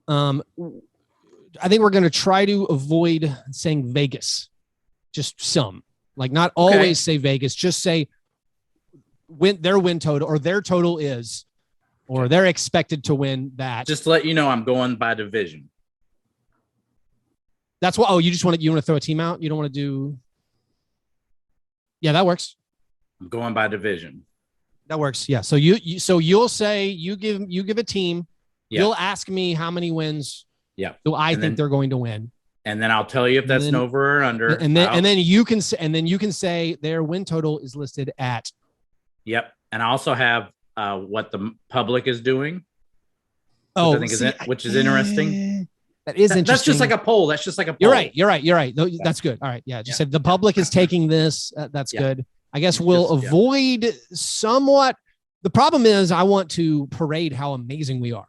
I think we're going to try to avoid saying Vegas. Just some, like not always say Vegas, just say their win total or their total is, or they're expected to win that. Just to let you know, I'm going by division. That's what, you want to throw a team out? You don't want to do. Yeah, that works. I'm going by division. That works. Yeah. So you'll say you give a team. Yeah. You'll ask me how many wins. Yeah. Do I think they're going to win? And then I'll tell you if that's an over or under. And then you can say their win total is listed at. Yep. And I also have what the public is doing. Oh, which is interesting. That is interesting. That's just like a poll. You're right. That's good. All right. Yeah. Just said the public is taking this. That's good. I guess we'll avoid somewhat. The problem is I want to parade how amazing we are.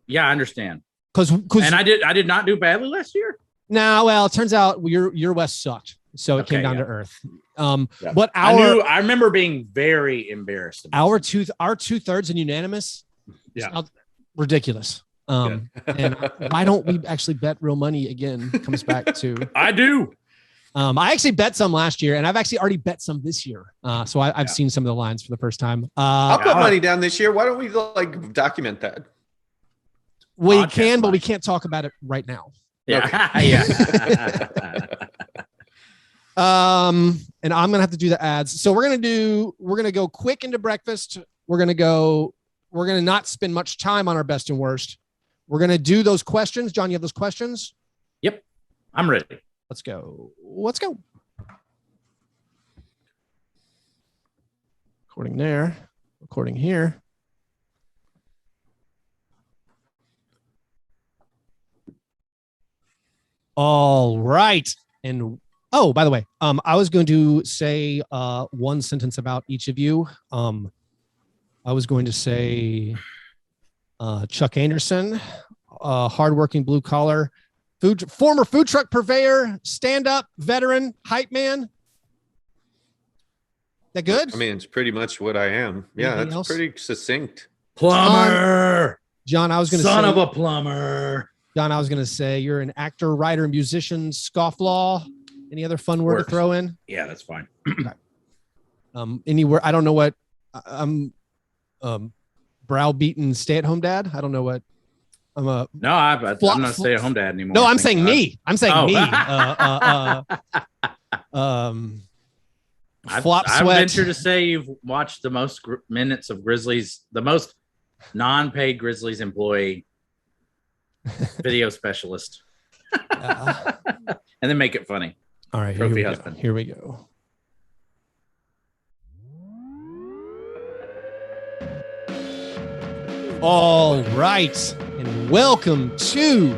Yeah, I understand. And I did not do badly last year. No, well, it turns out your West sucked, so it came down to earth. But I remember being very embarrassed. Our 2/3 and unanimous, ridiculous. And why don't we actually bet real money again? Comes back to I do. I actually bet some last year, and I've actually already bet some this year. So I've seen some of the lines for the first time. I'll put money down this year. Why don't we document that? We can, but we can't talk about it right now. Yeah. Okay. Yeah. And I'm gonna have to do the ads. So we're gonna go quick into breakfast. We're gonna not spend much time on our best and worst. We're gonna do those questions. John, you have those questions? Yep. I'm ready. Let's go. Recording there. Recording here. All right. And by the way, I was going to say one sentence about each of you. I was going to say Chuck Anderson, hardworking blue collar, former food truck purveyor, stand-up veteran, hype man. That good? I mean, it's pretty much what I am. Yeah, Anything that's else? pretty succinct. Plumber. John, I was going to say. Son of a plumber. John, I was going to say you're an actor, writer, musician, scofflaw. Any other fun word to throw in? Yeah, that's fine. Anywhere. I don't know what I'm browbeaten stay-at-home dad. I don't know what I'm a. No, I'm not a stay-at-home dad anymore. No, I'm saying me. I'm saying me. Flop I sweat. venture to say you've watched the most minutes of Grizzlies, the most non-paid Grizzlies employee video specialist. And then make it funny. All right, Trophy husband. Here we go. All right, and welcome to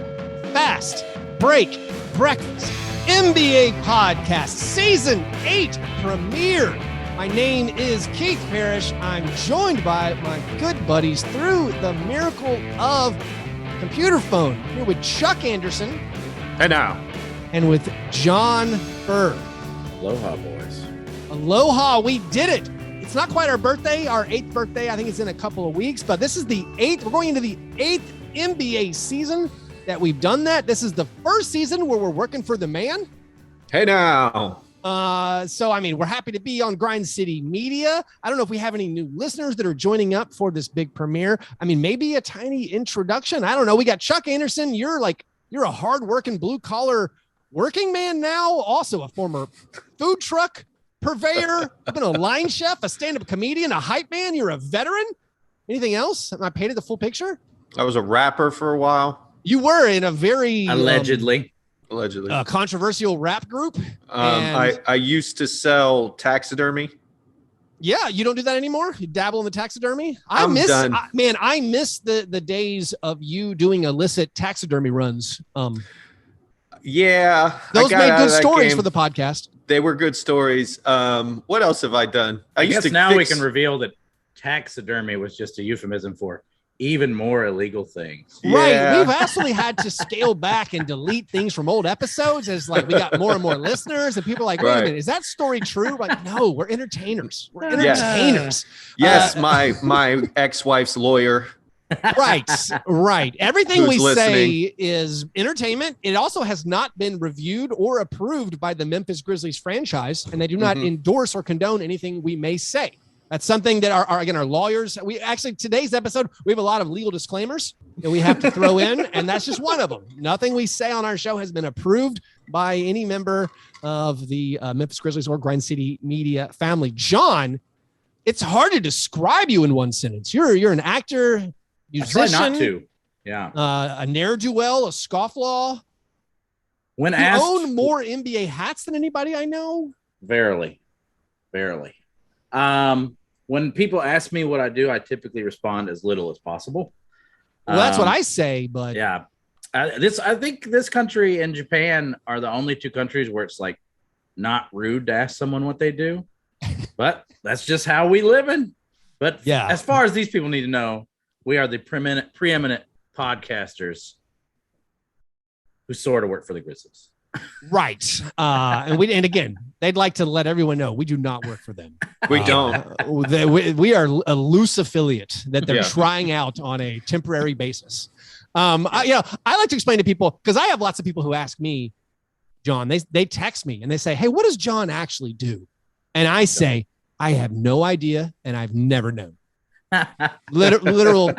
Fast Break Breakfast NBA Podcast Season 8 premiere. My name is Keith Parrish. I'm joined by my good buddies through the miracle of computer phone. Here with Chuck Anderson. And now. And with John Berg. Aloha, boys. Aloha, we did it. It's not quite our birthday, our 8th birthday. I think it's in a couple of weeks, but this is the 8th. We're going into the 8th NBA season that we've done that. This is the first season where we're working for the man. Hey now. So, I mean, we're happy to be on Grind City Media. I don't know if we have any new listeners that are joining up for this big premiere. I mean, maybe a tiny introduction. I don't know. We got Chuck Anderson. You're a hardworking blue collar working man now. Also a former food truck purveyor. I've been a line chef, a stand-up comedian, a hype man. You're a veteran. Anything else? Am I painted the full picture? I was a rapper for a while. You were in a very allegedly controversial rap group. I used to sell taxidermy. Yeah, you don't do that anymore. You dabble in the taxidermy. I miss the days of you doing illicit taxidermy runs. Yeah, those made good stories for the podcast. They were good stories. What else have I done? I guess now we can reveal that taxidermy was just a euphemism for even more illegal things. Right. Yeah. We've actually had to scale back and delete things from old episodes as we got more and more listeners and people are like, wait a minute, is that story true? Like, no, we're entertainers. We're entertainers. Yes, my ex-wife's lawyer Right. Everything Who's we listening? say is entertainment. It also has not been reviewed or approved by the Memphis Grizzlies franchise, and they do not endorse or condone anything we may say. That's something that our lawyers, we actually, today's episode, we have a lot of legal disclaimers that we have to throw in, and that's just one of them. Nothing we say on our show has been approved by any member of the Memphis Grizzlies or Grind City Media family. Jon, it's hard to describe you in one sentence. You're an actor, musician, not to. Yeah. A ne'er-do-well, a scofflaw. When you asked, own more NBA hats than anybody I know. Verily. When people ask me what I do, I typically respond as little as possible. Well, that's what I say, but yeah, I think this country and Japan are the only two countries where it's like not rude to ask someone what they do, but that's just how we live in. But yeah, as far as these people need to know, we are the preeminent podcasters who sort of work for the Grizzlies. Right. And again, they'd like to let everyone know we do not work for them. We don't. We are a loose affiliate that they're trying out on a temporary basis. I like to explain to people, because I have lots of people who ask me, Jon, they text me and they say, hey, what does Jon actually do? And I say, I have no idea, and I've never known. literal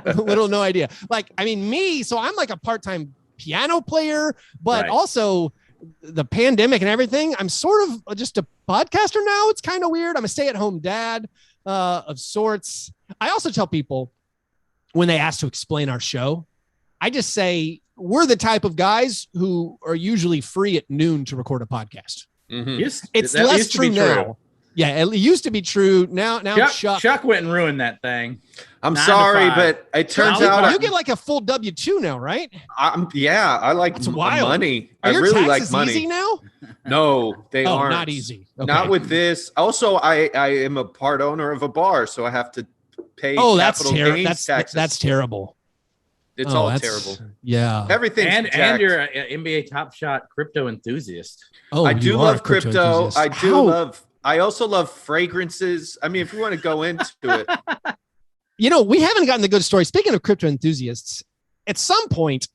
no idea. Like, I mean, so I'm like a part-time piano player, but also the pandemic and everything, I'm sort of just a podcaster now. It's kind of weird. I'm a stay-at-home dad of sorts. I also tell people when they ask to explain our show, I just say we're the type of guys who are usually free at noon to record a podcast. Mm-hmm. It's less true now. Yeah, it used to be true. Now Chuck went and ruined that thing. I'm sorry, but it turns out you get like a full W-2 now, right? I like money. Are your really taxes like money. Easy now? No, they aren't. Not easy. Okay. Not with this. Also, I am a part owner of a bar, so I have to pay capital gains taxes. That's terrible. It's all terrible. Yeah. Everything. And you're an NBA Top Shot crypto enthusiast. I do love crypto. I also love fragrances. I mean, if we want to go into it. We haven't gotten the good story. Speaking of crypto enthusiasts, at some point,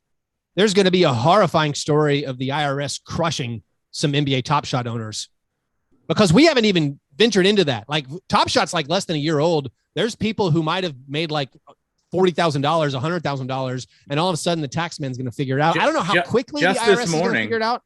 there's going to be a horrifying story of the IRS crushing some NBA Top Shot owners, because we haven't even ventured into that. Like, Top Shot's like less than a year old. There's people who might have made like $40,000, $100,000, and all of a sudden the tax man's going to figure it out. I don't know how quickly the IRS is going to figure it out.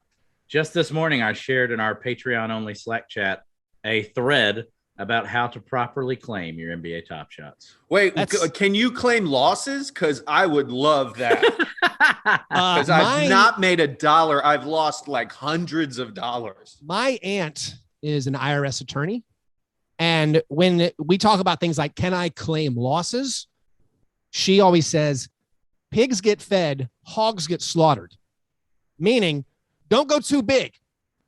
Just this morning, I shared in our Patreon-only Slack chat a thread about how to properly claim your NBA Top Shots. Wait, can you claim losses? Because I would love that. Because I've not made $1. I've lost like hundreds of dollars. My aunt is an IRS attorney. And when we talk about things like, can I claim losses? She always says, pigs get fed, hogs get slaughtered. Meaning, don't go too big.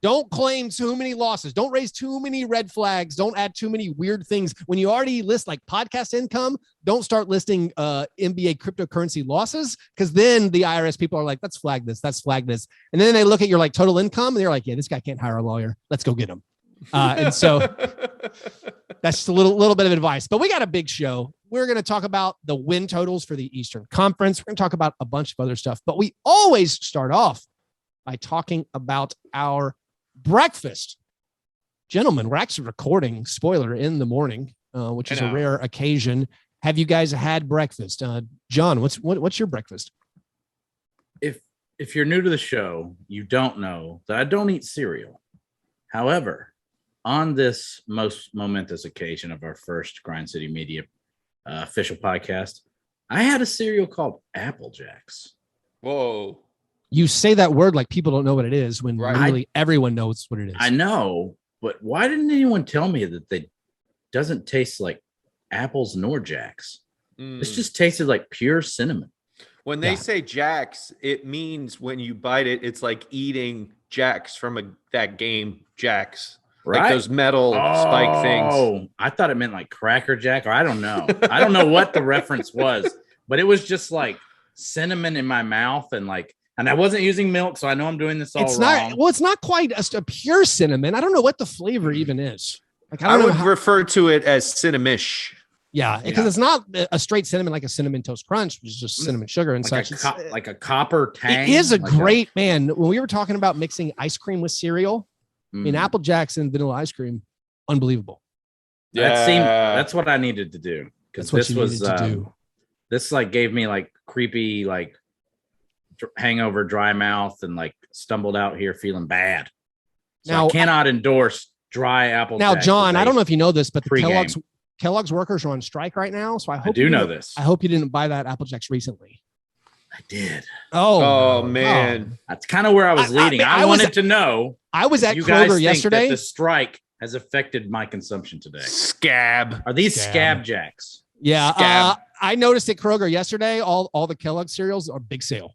Don't claim too many losses. Don't raise too many red flags. Don't add too many weird things. When you already list like podcast income, don't start listing NBA cryptocurrency losses, because then the IRS people are like, let's flag this. And then they look at your like total income and they're like, yeah, this guy can't hire a lawyer. Let's go get him. And so that's just a little bit of advice. But we got a big show. We're going to talk about the win totals for the Eastern Conference. We're going to talk about a bunch of other stuff. But we always start off by talking about our breakfast. Gentlemen, we're actually recording, spoiler, in the morning, which is a rare occasion. Have you guys had breakfast? Jon, what's your breakfast? If you're new to the show, you don't know that I don't eat cereal. However, on this most momentous occasion of our first Grind City Media official podcast, I had a cereal called Apple Jacks. Whoa. You say that word like people don't know what it is, when really everyone knows what it is. I know, but why didn't anyone tell me that they doesn't taste like apples nor Jacks? It's just tasted like pure cinnamon. When they say Jacks, it means when you bite it, it's like eating Jacks from that game, Jacks. Right? Like those metal spike things. Oh, I thought it meant like Cracker Jack, or I don't know. I don't know what the reference was, but it was just like cinnamon in my mouth, and I wasn't using milk, so I know I'm doing this all wrong. It's not quite a pure cinnamon. I don't know what the flavor even is. Like, I would refer to it as cinnamish. Yeah, because it's not a straight cinnamon like a cinnamon toast crunch, which is just cinnamon sugar and like such. Like a copper tang. It is a great man. When we were talking about mixing ice cream with cereal, I mean, Apple Jacks and vanilla ice cream, unbelievable. Yeah, that's what I needed to do, because this was this like gave me like creepy like hangover, dry mouth, and like stumbled out here feeling bad. So now I cannot endorse dry Apple. Now, John, I don't know if you know this, but the Kellogg's workers are on strike right now. So I hope you know this. I hope you didn't buy that Apple Jacks recently. I did. Oh man, that's kind of where I was leading. I wanted to know. I was at Kroger yesterday. The strike has affected my consumption today. Scab. Are these Scab Jacks? Yeah. I noticed at Kroger yesterday, all the Kellogg cereals are big sale.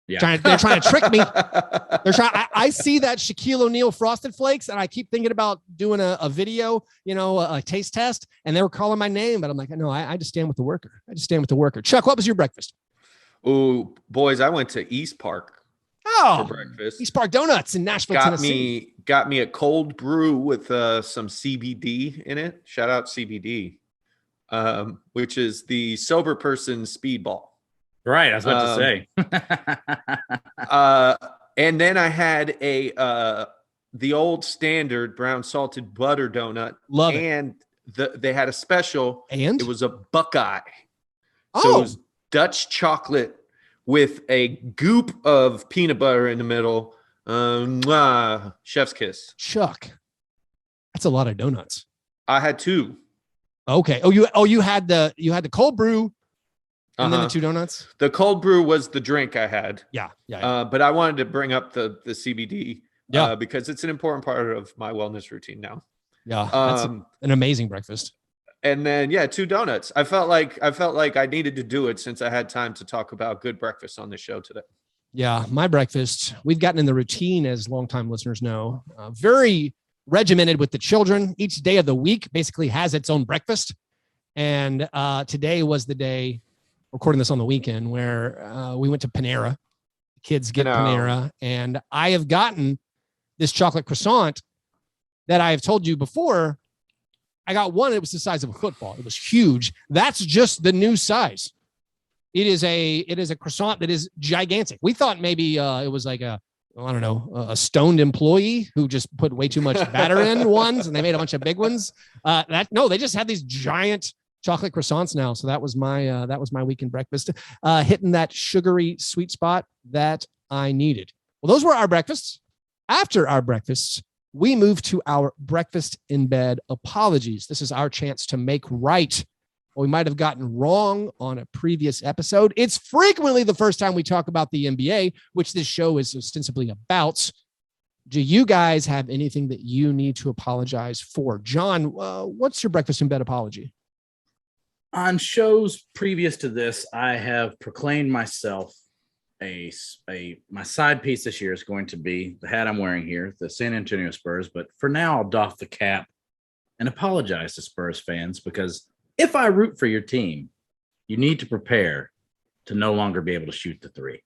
Yeah. They're trying to trick me. I see that Shaquille O'Neal Frosted Flakes, and I keep thinking about doing a video, a taste test, and they were calling my name, but I'm like, no, I just stand with the worker. Chuck, what was your breakfast? Oh, boys, I went to East Park for breakfast. East Park Donuts in Nashville, Tennessee. Got me a cold brew with some CBD in it. Shout out CBD, which is the sober person's speedball. Right, I was about to say. And then I had the old standard brown salted butter donut. Love it. And they had a special. And it was a Buckeye. So it was Dutch chocolate with a goop of peanut butter in the middle. Chef's kiss. Chuck, that's a lot of donuts. I had 2. Okay. You had the cold brew. And then the 2 donuts? The cold brew was the drink I had. Yeah. But I wanted to bring up the CBD because it's an important part of my wellness routine now. Yeah, that's an amazing breakfast. And then 2 donuts. I felt like I needed to do it since I had time to talk about good breakfast on the show today. Yeah, my breakfast, we've gotten in the routine, as longtime listeners know, very regimented with the children. Each day of the week basically has its own breakfast. And today was the day, recording this on the weekend, where we went to Panera. The kids get Panera, and I have gotten this chocolate croissant that I have told you before. I got one. It was the size of a football. It was huge. That's just the new size. It is a croissant that is gigantic. We thought maybe it was like a stoned employee who just put way too much batter in ones, and they made a bunch of big ones. They just had these giant chocolate croissants now. So that was my weekend breakfast, hitting that sugary sweet spot that I needed. Well, those were our breakfasts. After our breakfasts, we moved to our breakfast in bed apologies. This is our chance to make right what we might have gotten wrong on a previous episode. It's frequently the first time we talk about the NBA, which this show is ostensibly about. Do you guys have anything that you need to apologize for? John, what's your breakfast in bed apology? On shows previous to this, I have proclaimed myself my side piece this year is going to be the hat I'm wearing here, the San Antonio Spurs. But for now, I'll doff the cap and apologize to Spurs fans, because if I root for your team, you need to prepare to no longer be able to shoot the three.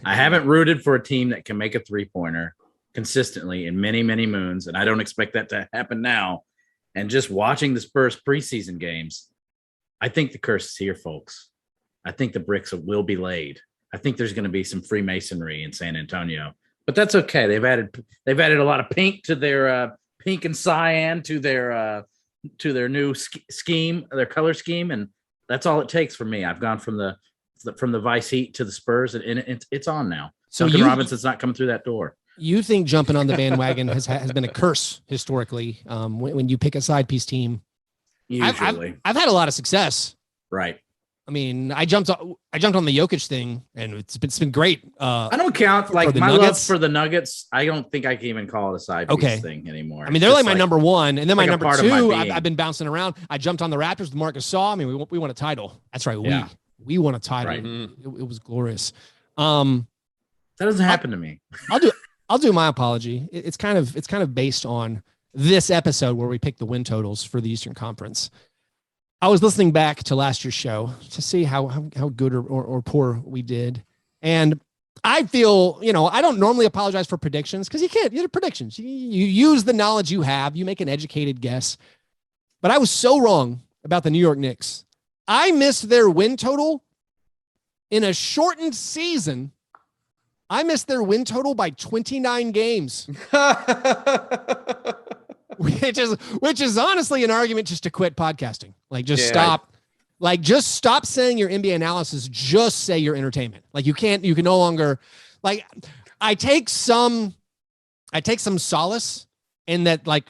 I haven't rooted for a team that can make a three-pointer consistently in many, many moons, and I don't expect that to happen now. And just watching the Spurs preseason games, I think the curse is here, folks. I think the bricks will be laid. I think there's going to be some Freemasonry in San Antonio, but that's okay. They've added a lot of pink to their pink and cyan to their new scheme, their color scheme, and that's all it takes for me. I've gone from the Vice Heat to the Spurs, and it's on now. So Duncan Robinson's not coming through that door. You think jumping on the bandwagon has been a curse historically when you pick a side piece team? Usually, I've had a lot of success. Right. I mean, I jumped on the Jokic thing, and it's been great. I don't count like my love for the Nuggets. I don't think I can even call it a side piece thing anymore. I mean, they're like my number one, and then my number two. I've been bouncing around. I jumped on the Raptors with Marcus Gasol. I mean, we won a title. That's right. We won a title. Right. It was glorious. That doesn't happen to me. I'll do my apology. It's kind of based on this episode where we picked the win totals for the Eastern Conference. I was listening back to last year's show to see how good or poor we did. And I feel, I don't normally apologize for predictions because you can't. These are predictions. You use the knowledge you have. You make an educated guess. But I was so wrong about the New York Knicks. I missed their win total in a shortened season. I missed their win total by 29 games. which is honestly an argument just to quit podcasting. Like stop. Like just stop saying your NBA analysis. Just say your entertainment. Like you can no longer like I take some solace in that, like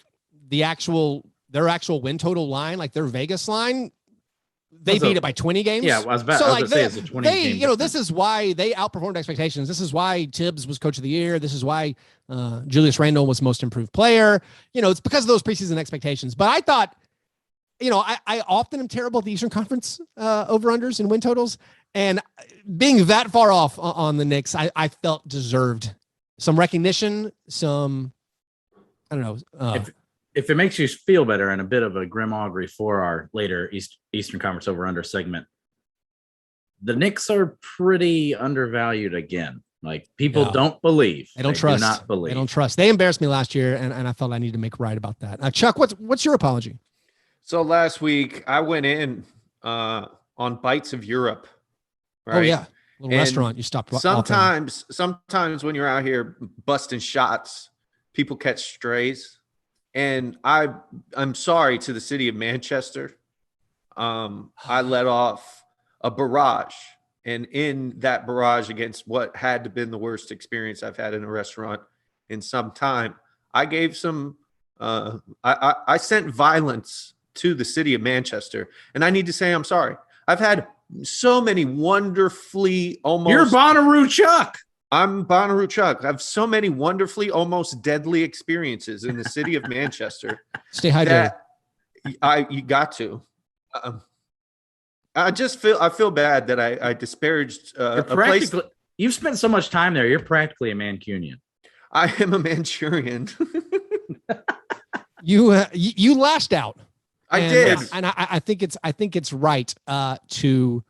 their actual win total line, like their Vegas line, they beat it by 20 games. Yeah, I was to say it's a 20 game difference. This is why they outperformed expectations. This is why Tibbs was coach of the year. This is why Julius Randle was most improved player. It's because of those preseason expectations. But I thought, I often am terrible at the Eastern Conference over-unders and win totals. And being that far off on the Knicks, I felt deserved some recognition, some, I don't know. If it makes you feel better and a bit of a grim augury for our later Eastern Conference over-under segment, the Knicks are pretty undervalued again. Like people don't believe. They don't trust. Do not believe. They don't trust. They embarrassed me last year, and I felt I needed to make right about that. Chuck, what's your apology? So last week I went in on Bites of Europe. Right? Oh yeah, little restaurant you stopped. Sometimes when you're out here busting shots, people catch strays. And I'm sorry to the city of Manchester. I let off a barrage, and in that barrage against what had to been the worst experience I've had in a restaurant in some time, I gave some. I sent violence to the city of Manchester, and I need to say I'm sorry. I've had so many wonderfully almost. You're Bonnaroo Chuck. I'm Bonnaroo Chuck. I have so many wonderfully, almost deadly experiences in the city of Manchester. Stay hydrated. You got to. I feel bad that I disparaged a place. You've spent so much time there. You're practically a Mancunian. I am a Manchurian. You lashed out. I did, and I think it's right to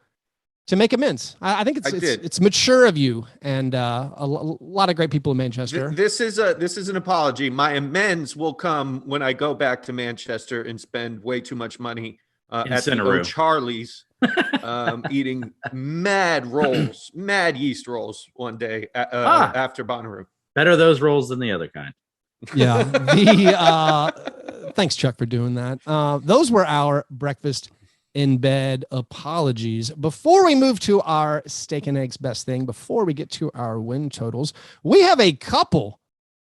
make amends. I think it's mature of you, and a lot of great people in Manchester. This is an apology. My amends will come when I go back to Manchester and spend way too much money at the O'Charlie's, eating mad yeast rolls one day after Bonnaroo. Better those rolls than the other kind. Yeah. Thanks, Chuck, for doing that. Those were our breakfast in bed apologies. Before we move to our steak and eggs best thing, before we get to our win totals, we have a couple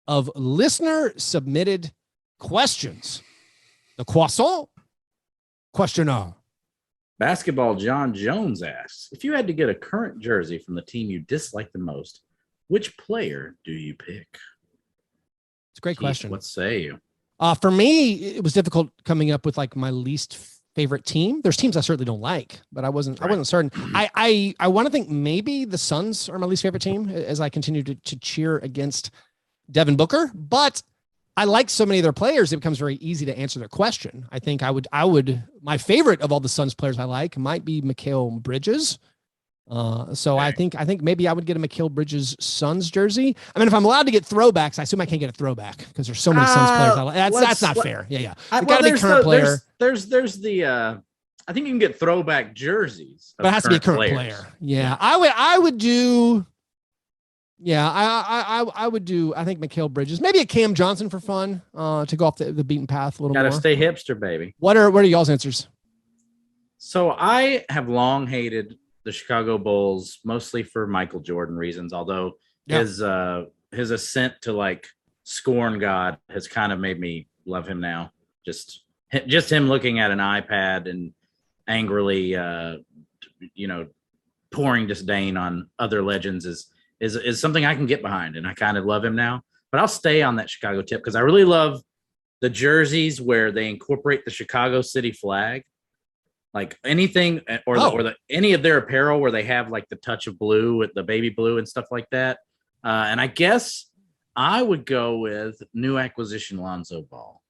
of listener submitted questions. The croissant questionnaire. Basketball John Jones asks, if you had to get a current jersey from the team you dislike the most, which player do you pick? It's a great question. What say you? For me, it was difficult coming up with like my least favorite team. There's teams I certainly don't like, but I wasn't certain. I want to think maybe the Suns are my least favorite team as I continue to cheer against Devin Booker, but I like so many of their players, it becomes very easy to answer their question. I think I would, my favorite of all the Suns players I like might be Mikal Bridges. So I think maybe I would get a Mikal Bridges Suns jersey. I mean, if I'm allowed to get throwbacks, I assume I can't get a throwback because there's so many Suns players I like. That's not fair. Yeah. Got to be current player. There's the I think you can get throwback jerseys, but it has to be a current player. Yeah. I would do. Yeah, I would do. I think Mikal Bridges, maybe a Cam Johnson for fun, to go off the beaten path a little more. Gotta stay hipster, baby. What are y'all's answers? So I have long hated the Chicago Bulls, mostly for Michael Jordan reasons. Although his ascent to like scorn God has kind of made me love him now. Just him looking at an iPad and angrily, pouring disdain on other legends is something I can get behind, and I kind of love him now. But I'll stay on that Chicago tip because I really love the jerseys where they incorporate the Chicago City flag, like anything or any of their apparel where they have like the touch of blue with the baby blue and stuff like that. And I guess I would go with new acquisition Lonzo Ball.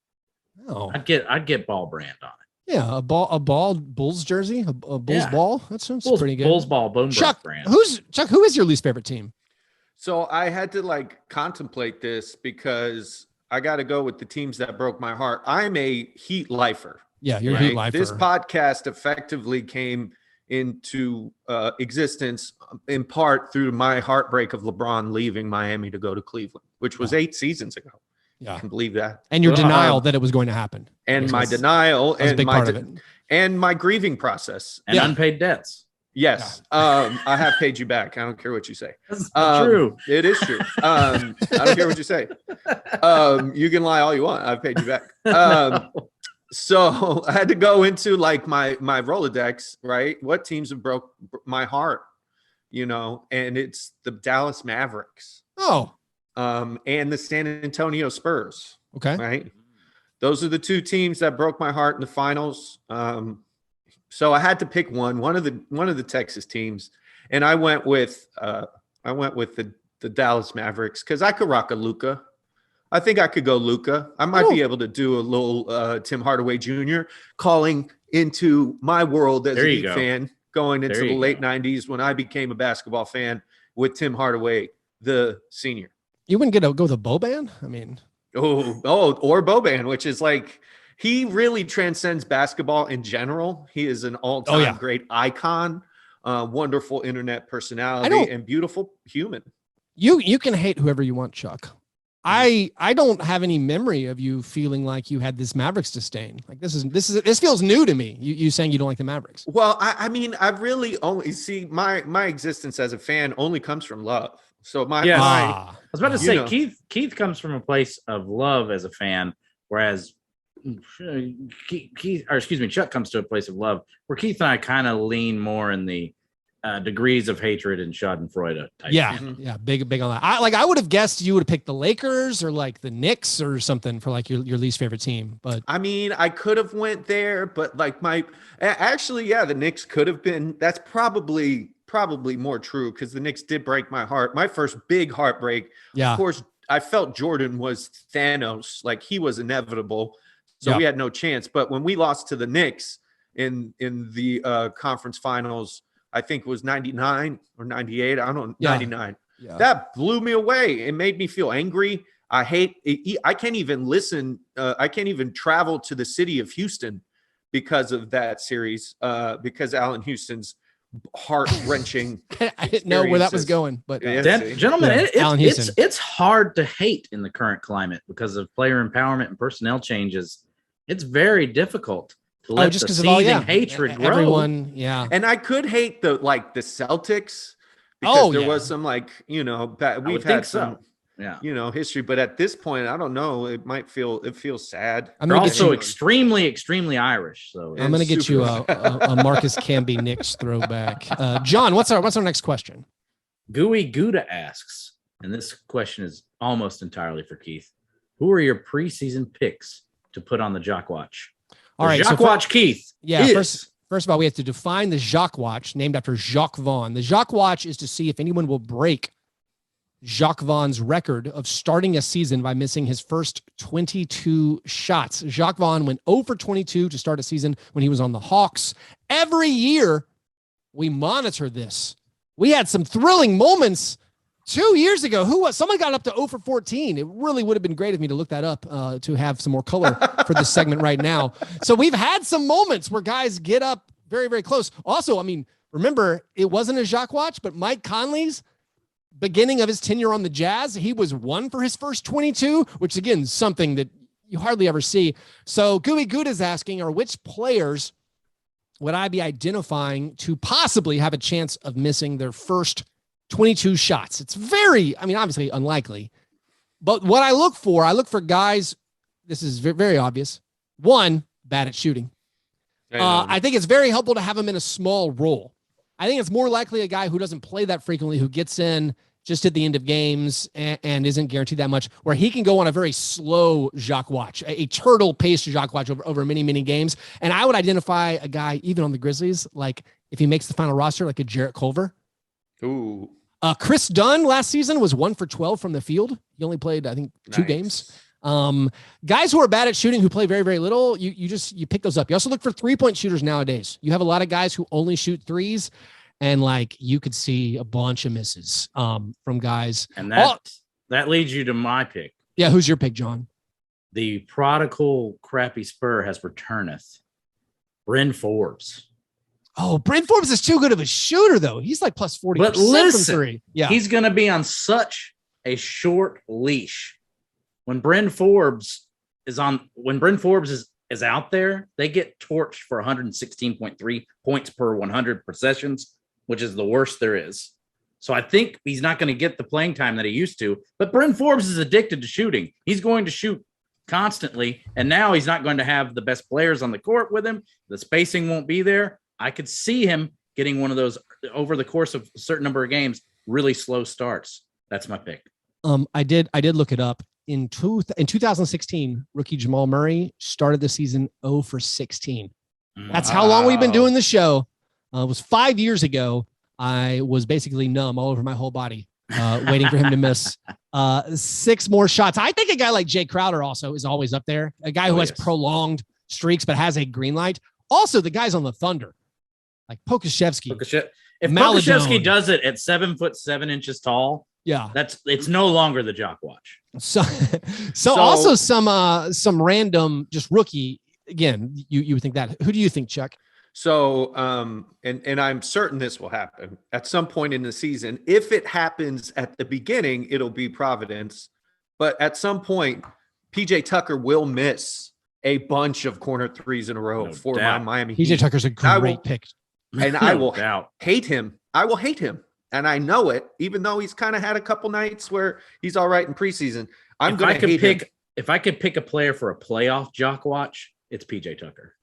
Oh, I'd get Ball brand on it. Yeah, a ball Bulls jersey, a Bulls ball. That sounds pretty good. Bulls ball, boom Chuck, brand. Who is your least favorite team? So I had to like contemplate this because I got to go with the teams that broke my heart. I'm a Heat lifer. Yeah, you're a Heat lifer. This podcast effectively came into existence in part through my heartbreak of LeBron leaving Miami to go to Cleveland, which was 8 seasons ago. Yeah. I can believe that. And your denial that it was going to happen. And my denial and my grieving process. And unpaid debts. Yes. I have paid you back. I don't care what you say. That's true. It is true. I don't care what you say. You can lie all you want. I've paid you back. So I had to go into like my Rolodex, right? What teams have broke my heart, and it's the Dallas Mavericks. Oh. And the San Antonio Spurs. Okay. Right. Those are the 2 teams that broke my heart in the finals. So I had to pick one of the Texas teams, and I went with the Dallas Mavericks because I could rock a Luka. I think I could go Luka. I might be able to do a little Tim Hardaway Jr. calling into my world as a Heat fan, going into the late 90s when I became a basketball fan with Tim Hardaway, the senior. You wouldn't go with a Boban? I mean, or Boban, which is like, he really transcends basketball in general. He is an all-time great icon, wonderful internet personality, and beautiful human. You can hate whoever you want, Chuck. I don't have any memory of you feeling like you had this Mavericks disdain. Like this feels new to me. You saying you don't like the Mavericks. Well, I mean, I really only see my existence as a fan only comes from love. So I was about to say Keith comes from a place of love as a fan, whereas Chuck comes to a place of love where Keith and I kind of lean more in the degrees of hatred and Schadenfreude type. Yeah, big on that. I would have guessed you would have picked the Lakers or like the Knicks or something for like your least favorite team. But I mean, I could have went there, but like the Knicks could have been. That's probably more true because the Knicks did break my heart. My first big heartbreak. Yeah, of course, I felt Jordan was Thanos, like he was inevitable. So we had no chance. But when we lost to the Knicks in the conference finals, I think it was 99 or 98. I don't know, 99. Yeah. That blew me away. It made me feel angry. I can't even listen. I can't even travel to the city of Houston because of that series, because Allen Houston's heart-wrenching. I didn't know where that was going, but gentlemen, it's hard to hate in the current climate because of player empowerment and personnel changes. It's very difficult to let the seething hatred grow. Everyone, and I could hate the Celtics because there was some we've had some history, but at this point, I don't know. It feels sad. They're also extremely, extremely Irish. So I'm going to get you a Marcus Camby Knicks throwback. John, what's our next question? Gooey Gouda asks, and this question is almost entirely for Keith. Who are your preseason picks to put on the Jock Watch? All right, Jock Watch, Keith. Yeah, first of all, we have to define the Jock Watch, named after Jacques Vaughn. The Jock Watch is to see if anyone will break Jacques Vaughn's record of starting a season by missing his first 22 shots. Jacques Vaughn went 0 for 22 to start a season when he was on the Hawks. Every year, we monitor this. We had some thrilling moments 2 years ago. Someone got up to 0 for 14. It really would have been great of me to look that up to have some more color for this segment right now. So we've had some moments where guys get up very, very close. Also, I mean, remember, it wasn't a Jacques Watch, but Mike Conley's beginning of his tenure on the Jazz, he was 1 for his first 22, which again, something that you hardly ever see. So Gooey Good is asking, which players would I be identifying to possibly have a chance of missing their first 22 shots? It's obviously unlikely, but what I look for guys, this is very obvious. One, bad at shooting. I think it's very helpful to have him in a small role. I think it's more likely a guy who doesn't play that frequently, who gets in just at the end of games and isn't guaranteed that much, where he can go on a very slow Jacques Watch, a turtle-paced Jacques Watch over many, many games. And I would identify a guy, even on the Grizzlies, like if he makes the final roster, like a Jarrett Culver. Ooh. Chris Dunn last season was 1 for 12 from the field. He only played, I think, 2 games. Guys who are bad at shooting, who play very, very little, you pick those up. You also look for 3-point shooters nowadays. You have a lot of guys who only shoot threes, and like you could see a bunch of misses from guys. And that leads you to my pick. Yeah, who's your pick, John? The prodigal crappy Spur has returneth. Bryn Forbes. Oh, Bryn Forbes is too good of a shooter, though. He's like plus 40% But listen, from three. Yeah, he's going to be on such a short leash. When Bryn Forbes is out there, they get torched for 116.3 points per 100 possessions, which is the worst there is. So I think he's not going to get the playing time that he used to. But Bryn Forbes is addicted to shooting. He's going to shoot constantly, and now he's not going to have the best players on the court with him. The spacing won't be there. I could see him getting one of those over the course of a certain number of games, really slow starts. That's my pick. I did look it up. In 2016, rookie Jamal Murray started the season 0 for 16. That's how long we've been doing the show. It was 5 years ago. I was basically numb all over my whole body, waiting for him to miss 6 more shots. I think a guy like Jay Crowder also is always up there. A guy who has prolonged streaks but has a green light. Also, the guys on the Thunder, like Pokashevsky. If Pokashevsky does it at 7'7" tall, yeah, it's no longer the jock watch. So also some random just rookie. Again, you would think that. Who do you think, Chuck? So, and I'm certain this will happen at some point in the season. If it happens at the beginning, it'll be Providence. But at some point, PJ Tucker will miss a bunch of corner threes in a row for my Miami Heat. PJ Tucker's a great pick. And I will hate him. I will hate him. And I know it, even though he's kind of had a couple nights where he's all right in preseason. I'm going to hate him. If I could pick a player for a playoff jock watch, it's PJ Tucker.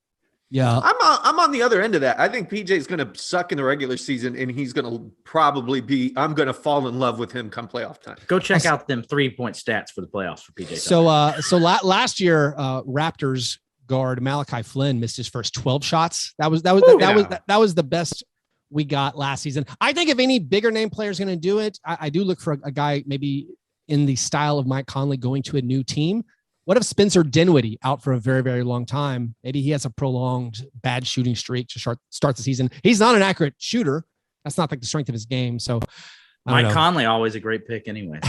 Yeah, I'm on the other end of that. I think PJ is going to suck in the regular season, and he's going to probably be. I'm going to fall in love with him come playoff time. Go check out them 3-point stats for the playoffs for PJ. So last year, Raptors guard Malachi Flynn missed his first 12 shots. That was the best we got last season. I think if any bigger name player is going to do it, I do look for a guy maybe in the style of Mike Conley going to a new team. What if Spencer Dinwiddie out for a very, very long time? Maybe he has a prolonged bad shooting streak to start the season. He's not an accurate shooter. That's not like the strength of his game. So Mike Conley, always a great pick anyway.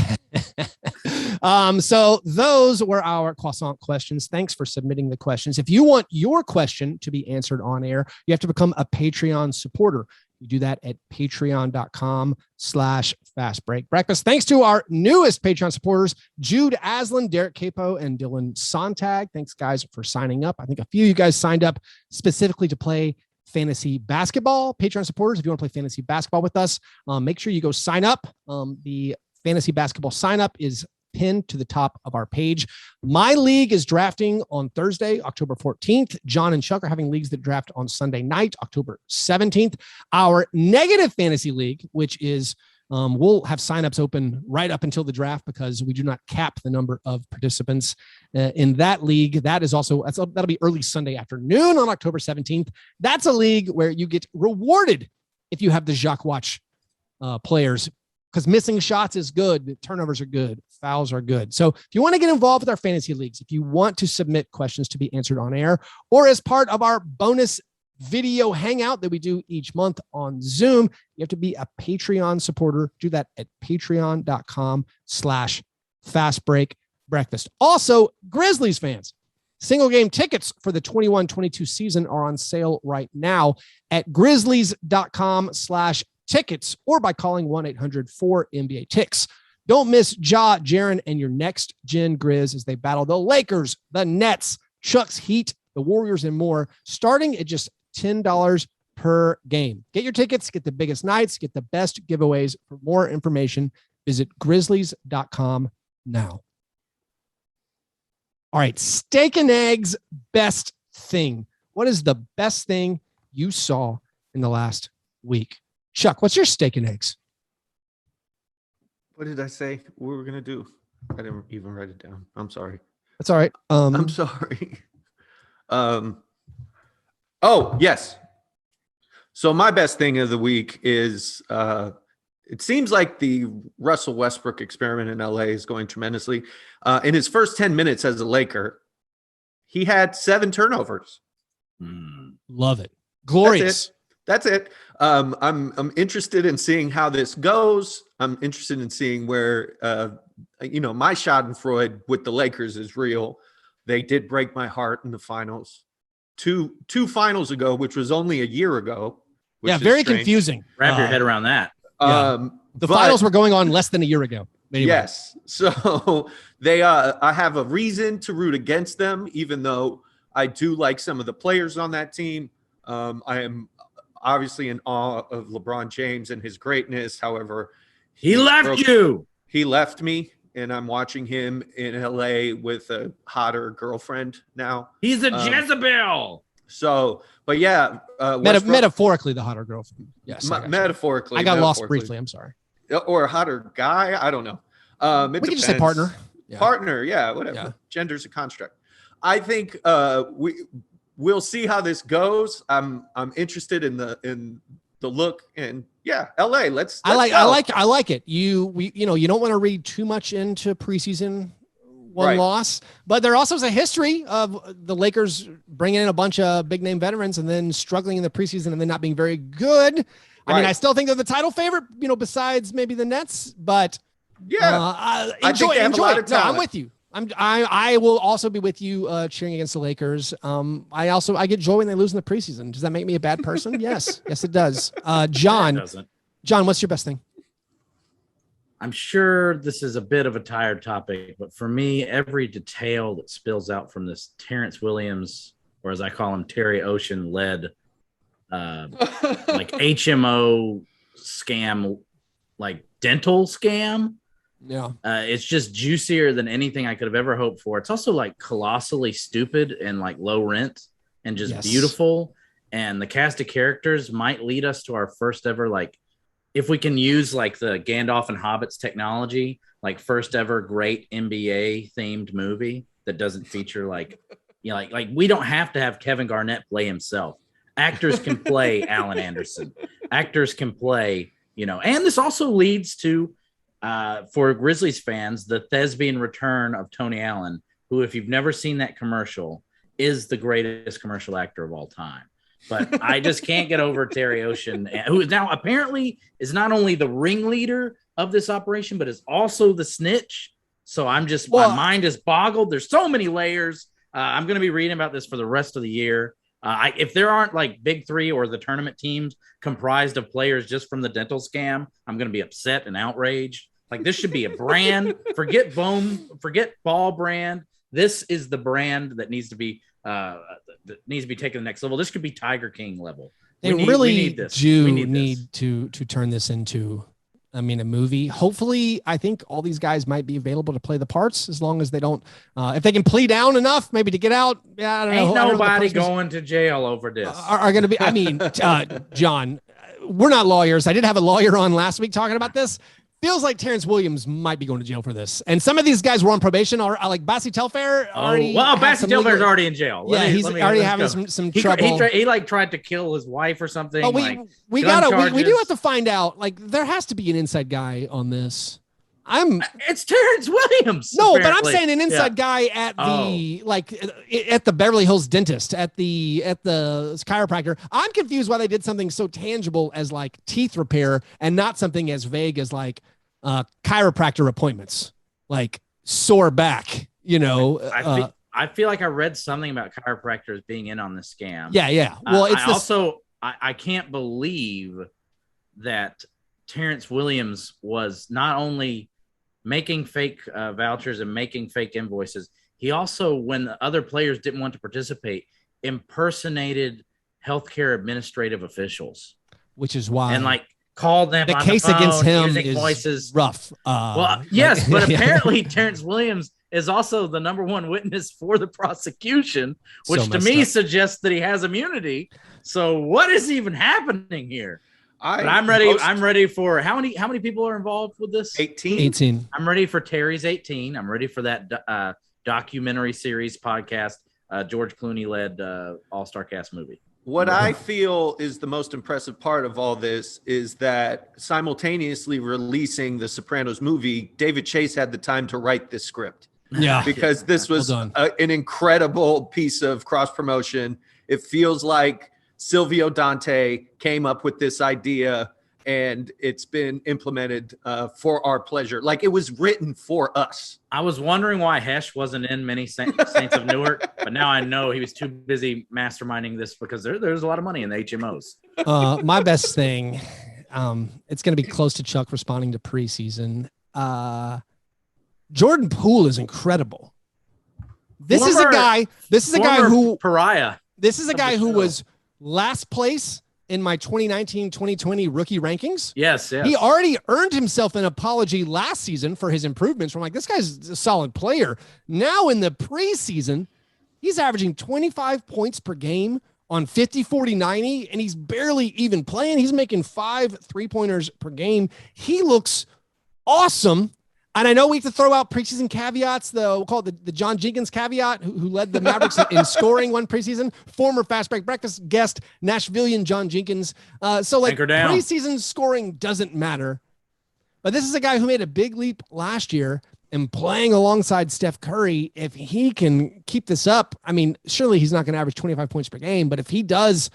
So those were our croissant questions. Thanks for submitting the questions. If you want your question to be answered on air, you have to become a Patreon supporter. You do that at patreon.com/Fastbreak Breakfast. Thanks to our newest Patreon supporters, Jude Aslan, Derek Capo, and Dylan Sontag. Thanks, guys, for signing up. I think a few of you guys signed up specifically to play fantasy basketball. Patreon supporters, if you want to play fantasy basketball with us, make sure you go sign up. The fantasy basketball sign up is pinned to the top of our page. My league is drafting on Thursday, October 14th. Jon and Chuck are having leagues that draft on Sunday night, October 17th. Our negative fantasy league, which is we'll have signups open right up until the draft because we do not cap the number of participants in that league. That'll be early Sunday afternoon on October 17th. That's a league where you get rewarded if you have the Jacques Watch players, because missing shots is good. Turnovers are good. Fouls are good. So if you want to get involved with our fantasy leagues, if you want to submit questions to be answered on air or as part of our bonus video hangout that we do each month on Zoom, you have to be a Patreon supporter. Do that at patreon.com/Fastbreak Breakfast. Also, Grizzlies fans, single game tickets for the 21-22 season are on sale right now at grizzlies.com/tickets or by calling 1-800-4NBA-TICKS. Don't miss Ja, Jaren, and your next gen Grizz as they battle the Lakers, the Nets, Chuck's Heat, the Warriors, and more, starting at just $10 per game. Get your tickets, get the biggest nights, get the best giveaways. For more information, visit grizzlies.com now. All right, steak and eggs, best thing. What is the best thing you saw in the last week? Chuck, what's your steak and eggs? What did I say we were going to do? I didn't even write it down. I'm sorry. That's all right. I'm sorry. Oh, yes. So my best thing of the week is it seems like the Russell Westbrook experiment in LA is going tremendously. In his first 10 minutes as a Laker, he had 7 turnovers. Love it. Glorious. That's it. I'm interested in seeing how this goes. I'm interested in seeing where, my Schadenfreude with the Lakers is real. They did break my heart in the finals. two finals ago, which was only a year ago. Yeah, very confusing. Wrap your head around that. The finals were going on less than a year ago. Anyway. Yes. So I have a reason to root against them, even though I do like some of the players on that team. I am obviously in awe of LeBron James and his greatness. However, he left me, and I'm watching him in LA with a hotter girlfriend now. He's a Jezebel. So, but yeah, metaphorically, the hotter girlfriend. Yes, metaphorically. I got lost briefly. I'm sorry. Or a hotter guy. I don't know. We can just say partner. Yeah. Partner. Yeah, whatever. Yeah. Gender's a construct. I think we'll see how this goes. I'm interested in the look, and yeah, LA. Let's I like it. You don't want to read too much into preseason one loss, but there also is a history of the Lakers bringing in a bunch of big name veterans and then struggling in the preseason and then not being very good. I mean, I still think they're the title favorite, besides maybe the Nets, but I think they have a lot of talent. No, I'm with you. I will also be with you cheering against the Lakers. I get joy when they lose in the preseason. Does that make me a bad person? Yes, it does. John, what's your best thing? I'm sure this is a bit of a tired topic, but for me, every detail that spills out from this Terrence Williams, or as I call him, Terry Ocean led, like HMO scam, like dental scam. Yeah. It's just juicier than anything I could have ever hoped for. It's also like colossally stupid and like low rent and just beautiful. And the cast of characters might lead us to our first ever, like, if we can use like the Gandalf and Hobbits technology, like first ever great NBA themed movie that doesn't feature like we don't have to have Kevin Garnett play himself. Actors can play Alan Anderson. Actors can play, and this also leads to, for Grizzlies fans, the thespian return of Tony Allen, who, if you've never seen that commercial, is the greatest commercial actor of all time. But I just can't get over Terry Ocean, who now apparently is not only the ringleader of this operation, but is also the snitch. So my mind is boggled. There's so many layers. I'm going to be reading about this for the rest of the year. If there aren't like Big Three or the tournament teams comprised of players just from the dental scam, I'm going to be upset and outraged. Like, this should be a brand. Forget ball brand. This is the brand that needs to be taken to the next level. This could be Tiger King level. We need to turn this into, a movie. Hopefully, I think all these guys might be available to play the parts as long as they don't, if they can plea down enough, maybe to get out. Yeah, I don't know. Ain't nobody going to jail over this. Are going to be, John, we're not lawyers. I did have a lawyer on last week talking about this. Feels like Terrence Williams might be going to jail for this. And some of these guys were on probation, or like Bassi Telfair already. Bassi Telfair's already in jail. He's already having some trouble. He tried to kill his wife or something. Oh, we do have to find out. Like, there has to be an inside guy on this. It's Terrence Williams. No, apparently. But I'm saying an inside guy at at the Beverly Hills dentist, at the chiropractor. I'm confused why they did something so tangible as like teeth repair and not something as vague as like chiropractor appointments, like sore back. I feel like I read something about chiropractors being in on this scam. Yeah. Well, I can't believe that Terrence Williams was not only making fake vouchers and making fake invoices. He also, when the other players didn't want to participate, impersonated healthcare administrative officials, which is why, and like called them. The on case the phone, against him using is voices. Rough. Yes, but apparently Terrence Williams is also the number one witness for the prosecution, which to me suggests that he has immunity. So what is even happening here? I'm ready. I'm ready for how many people are involved with this? 18. I'm ready for Terry's 18. I'm ready for that documentary series podcast, George Clooney led all-star cast movie. What I feel is the most impressive part of all this is that simultaneously releasing the Sopranos movie, David Chase had the time to write this script. Yeah, because this was an incredible piece of cross promotion. It feels like Silvio Dante came up with this idea and it's been implemented for our pleasure. Like, it was written for us. I was wondering why Hesh wasn't in many Saints of Newark, but now I know he was too busy masterminding this because there's a lot of money in the HMOs. My best thing, it's going to be close to Chuck responding to preseason. Jordan Poole is incredible. This is a guy who pariah. This is a guy who was last place in my 2019-2020 rookie rankings. Yes. He already earned himself an apology last season for his improvements. I'm like, this guy's a solid player. Now in the preseason, he's averaging 25 points per game on 50, 40, 90, and he's barely even playing. He's making 5 3-pointers per game. He looks awesome. And I know we have to throw out preseason caveats, we'll call it the John Jenkins caveat, who led the Mavericks in scoring one preseason, former Fastbreak Breakfast guest, Nashvilleian John Jenkins. So preseason scoring doesn't matter. But this is a guy who made a big leap last year and playing alongside Steph Curry. If he can keep this up, I mean, surely he's not going to average 25 points per game, but if he does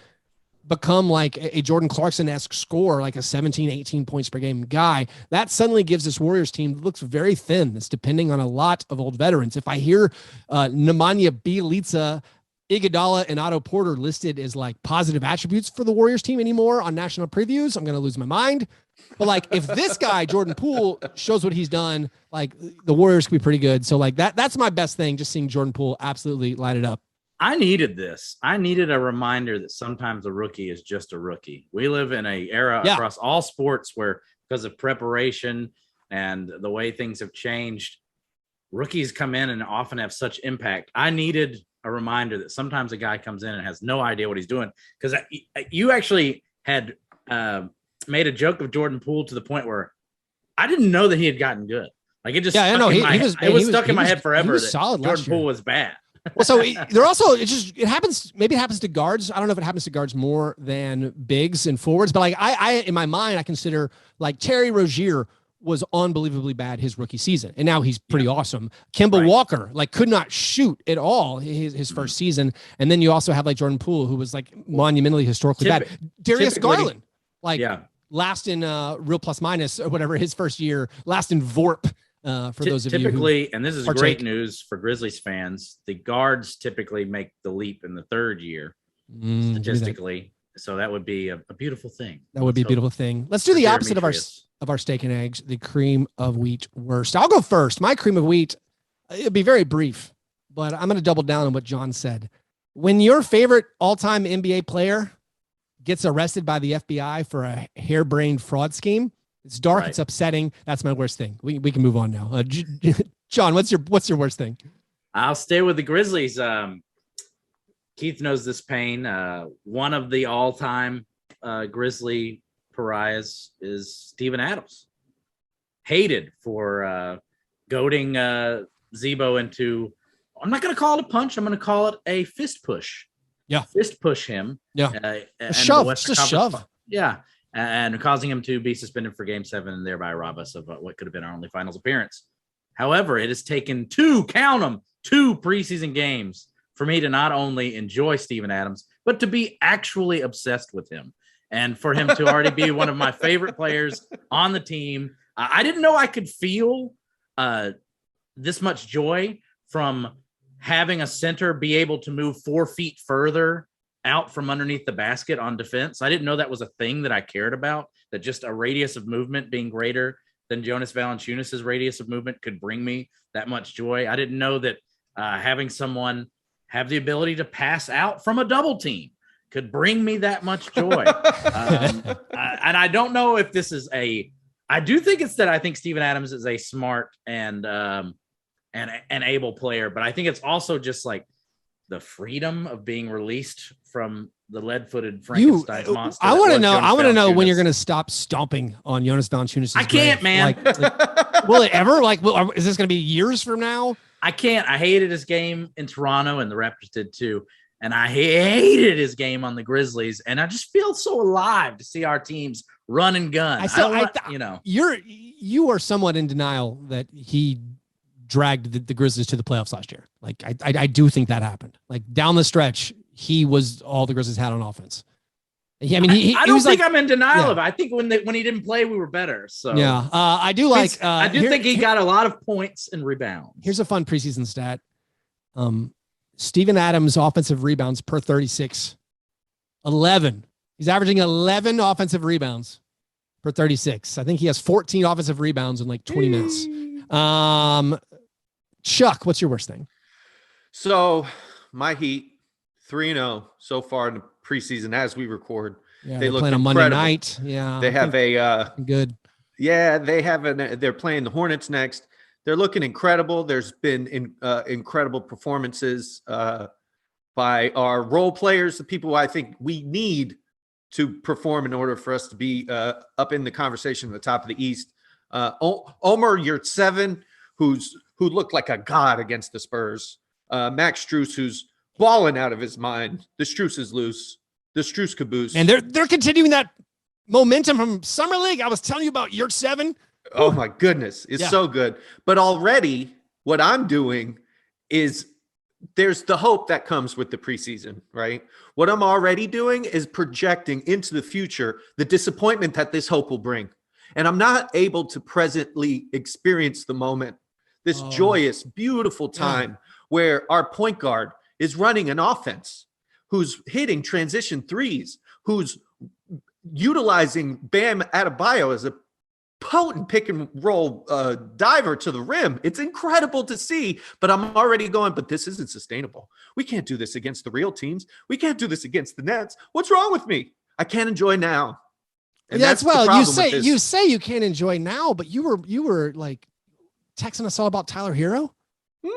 become like a Jordan Clarkson-esque scorer, like a 17, 18 points per game guy, that suddenly gives this Warriors team that looks very thin. It's depending on a lot of old veterans. If I hear Nemanja Bjelica, Iguodala, and Otto Porter listed as like positive attributes for the Warriors team anymore on national previews, I'm going to lose my mind. But like, if this guy, Jordan Poole, shows what he's done, like the Warriors could be pretty good. So like that's my best thing, just seeing Jordan Poole absolutely light it up. I needed this. I needed a reminder that sometimes a rookie is just a rookie. We live in an era across all sports where, because of preparation and the way things have changed, rookies come in and often have such impact. I needed a reminder that sometimes a guy comes in and has no idea what he's doing. Because you actually had made a joke of Jordan Poole to the point where I didn't know that he had gotten good. Like, it just it was stuck in my head forever that Jordan Poole was bad. Well, so they're also, it happens to guards. I don't know if it happens to guards more than bigs and forwards, but like I in my mind, I consider like Terry Rozier was unbelievably bad his rookie season, and now he's pretty awesome. Kemba Walker like could not shoot at all his first season, and then you also have like Jordan Poole, who was like monumentally historically bad. Darius Garland, last in real plus minus or whatever his first year, last in VORP. For those of you typically, and this is great news for Grizzlies fans, the guards typically make the leap in the third year statistically. So that would be a beautiful thing. That would be a beautiful thing. Let's do the opposite of our steak and eggs, the cream of wheat worst. I'll go first. My cream of wheat, it'll be very brief, but I'm going to double down on what John said. When your favorite all-time NBA player gets arrested by the FBI for a harebrained fraud scheme, it's dark. Right. It's upsetting. That's my worst thing. We can move on now. John, what's your worst thing? I'll stay with the Grizzlies. Keith knows this pain. One of the all-time Grizzly pariahs is Steven Adams. Hated for goading Zebo into, I'm not going to call it a punch. I'm going to call it a fist push. Yeah. Fist push him. Yeah. A shove. It's just shove. Yeah. And causing him to be suspended for Game 7 and thereby rob us of what could have been our only finals appearance. However, it has taken two preseason games for me to not only enjoy Steven Adams, but to be actually obsessed with him. And for him to already be one of my favorite players on the team. I didn't know I could feel this much joy from having a center be able to move 4 feet further out from underneath the basket on defense. I didn't know that was a thing that I cared about, that just a radius of movement being greater than Jonas Valanciunas' radius of movement could bring me that much joy. I didn't know that having someone have the ability to pass out from a double team could bring me that much joy. And I don't know if this is I do think it's that I think Steven Adams is a smart and able player, but I think it's also just like the freedom of being released from the lead-footed Frankenstein monster. I want to know when you're going to stop stomping on Jonas Valanciunas. I can't, man. Will it ever? Is this going to be years from now? I can't. I hated his game in Toronto, and the Raptors did too. And I hated his game on the Grizzlies. And I just feel so alive to see our teams run and gun. You are somewhat in denial that he dragged the Grizzlies to the playoffs last year. Like I do think that happened. Like down the stretch, he was all the Grizzlies had on offense. Yeah, I mean, I don't think I'm in denial of it. I think when he didn't play, we were better. So yeah, I do like. I do think he got a lot of points and rebounds. Here's a fun preseason stat. Steven Adams' offensive rebounds per 36, 11. He's averaging 11 offensive rebounds per 36. I think he has 14 offensive rebounds in like 20 minutes. Chuck, what's your worst thing? So my Heat 3-0 so far in the preseason as we record. Yeah, they look playing on Monday night. Yeah, they have good. Yeah, they're playing the Hornets next. They're looking incredible. There's been incredible performances by our role players, the people I think we need to perform in order for us to be up in the conversation at the top of the East. Omer Yurtseven, who looked like a god against the Spurs. Max Strus, who's balling out of his mind. The Strus is loose. The Strus caboose. And they're continuing that momentum from Summer League. I was telling you about Yurtseven. Oh my goodness. It's so good. But already what I'm doing is there's the hope that comes with the preseason, right? What I'm already doing is projecting into the future the disappointment that this hope will bring. And I'm not able to presently experience the moment, this joyous, beautiful time where our point guard is running an offense, who's hitting transition threes, who's utilizing Bam Adebayo as a potent pick and roll diver to the rim. It's incredible to see, but I'm already going, but this isn't sustainable. We can't do this against the real teams. We can't do this against the Nets. What's wrong with me? I can't enjoy now. And that's well, you say you can't enjoy now, but you were like texting us all about Tyler Hero.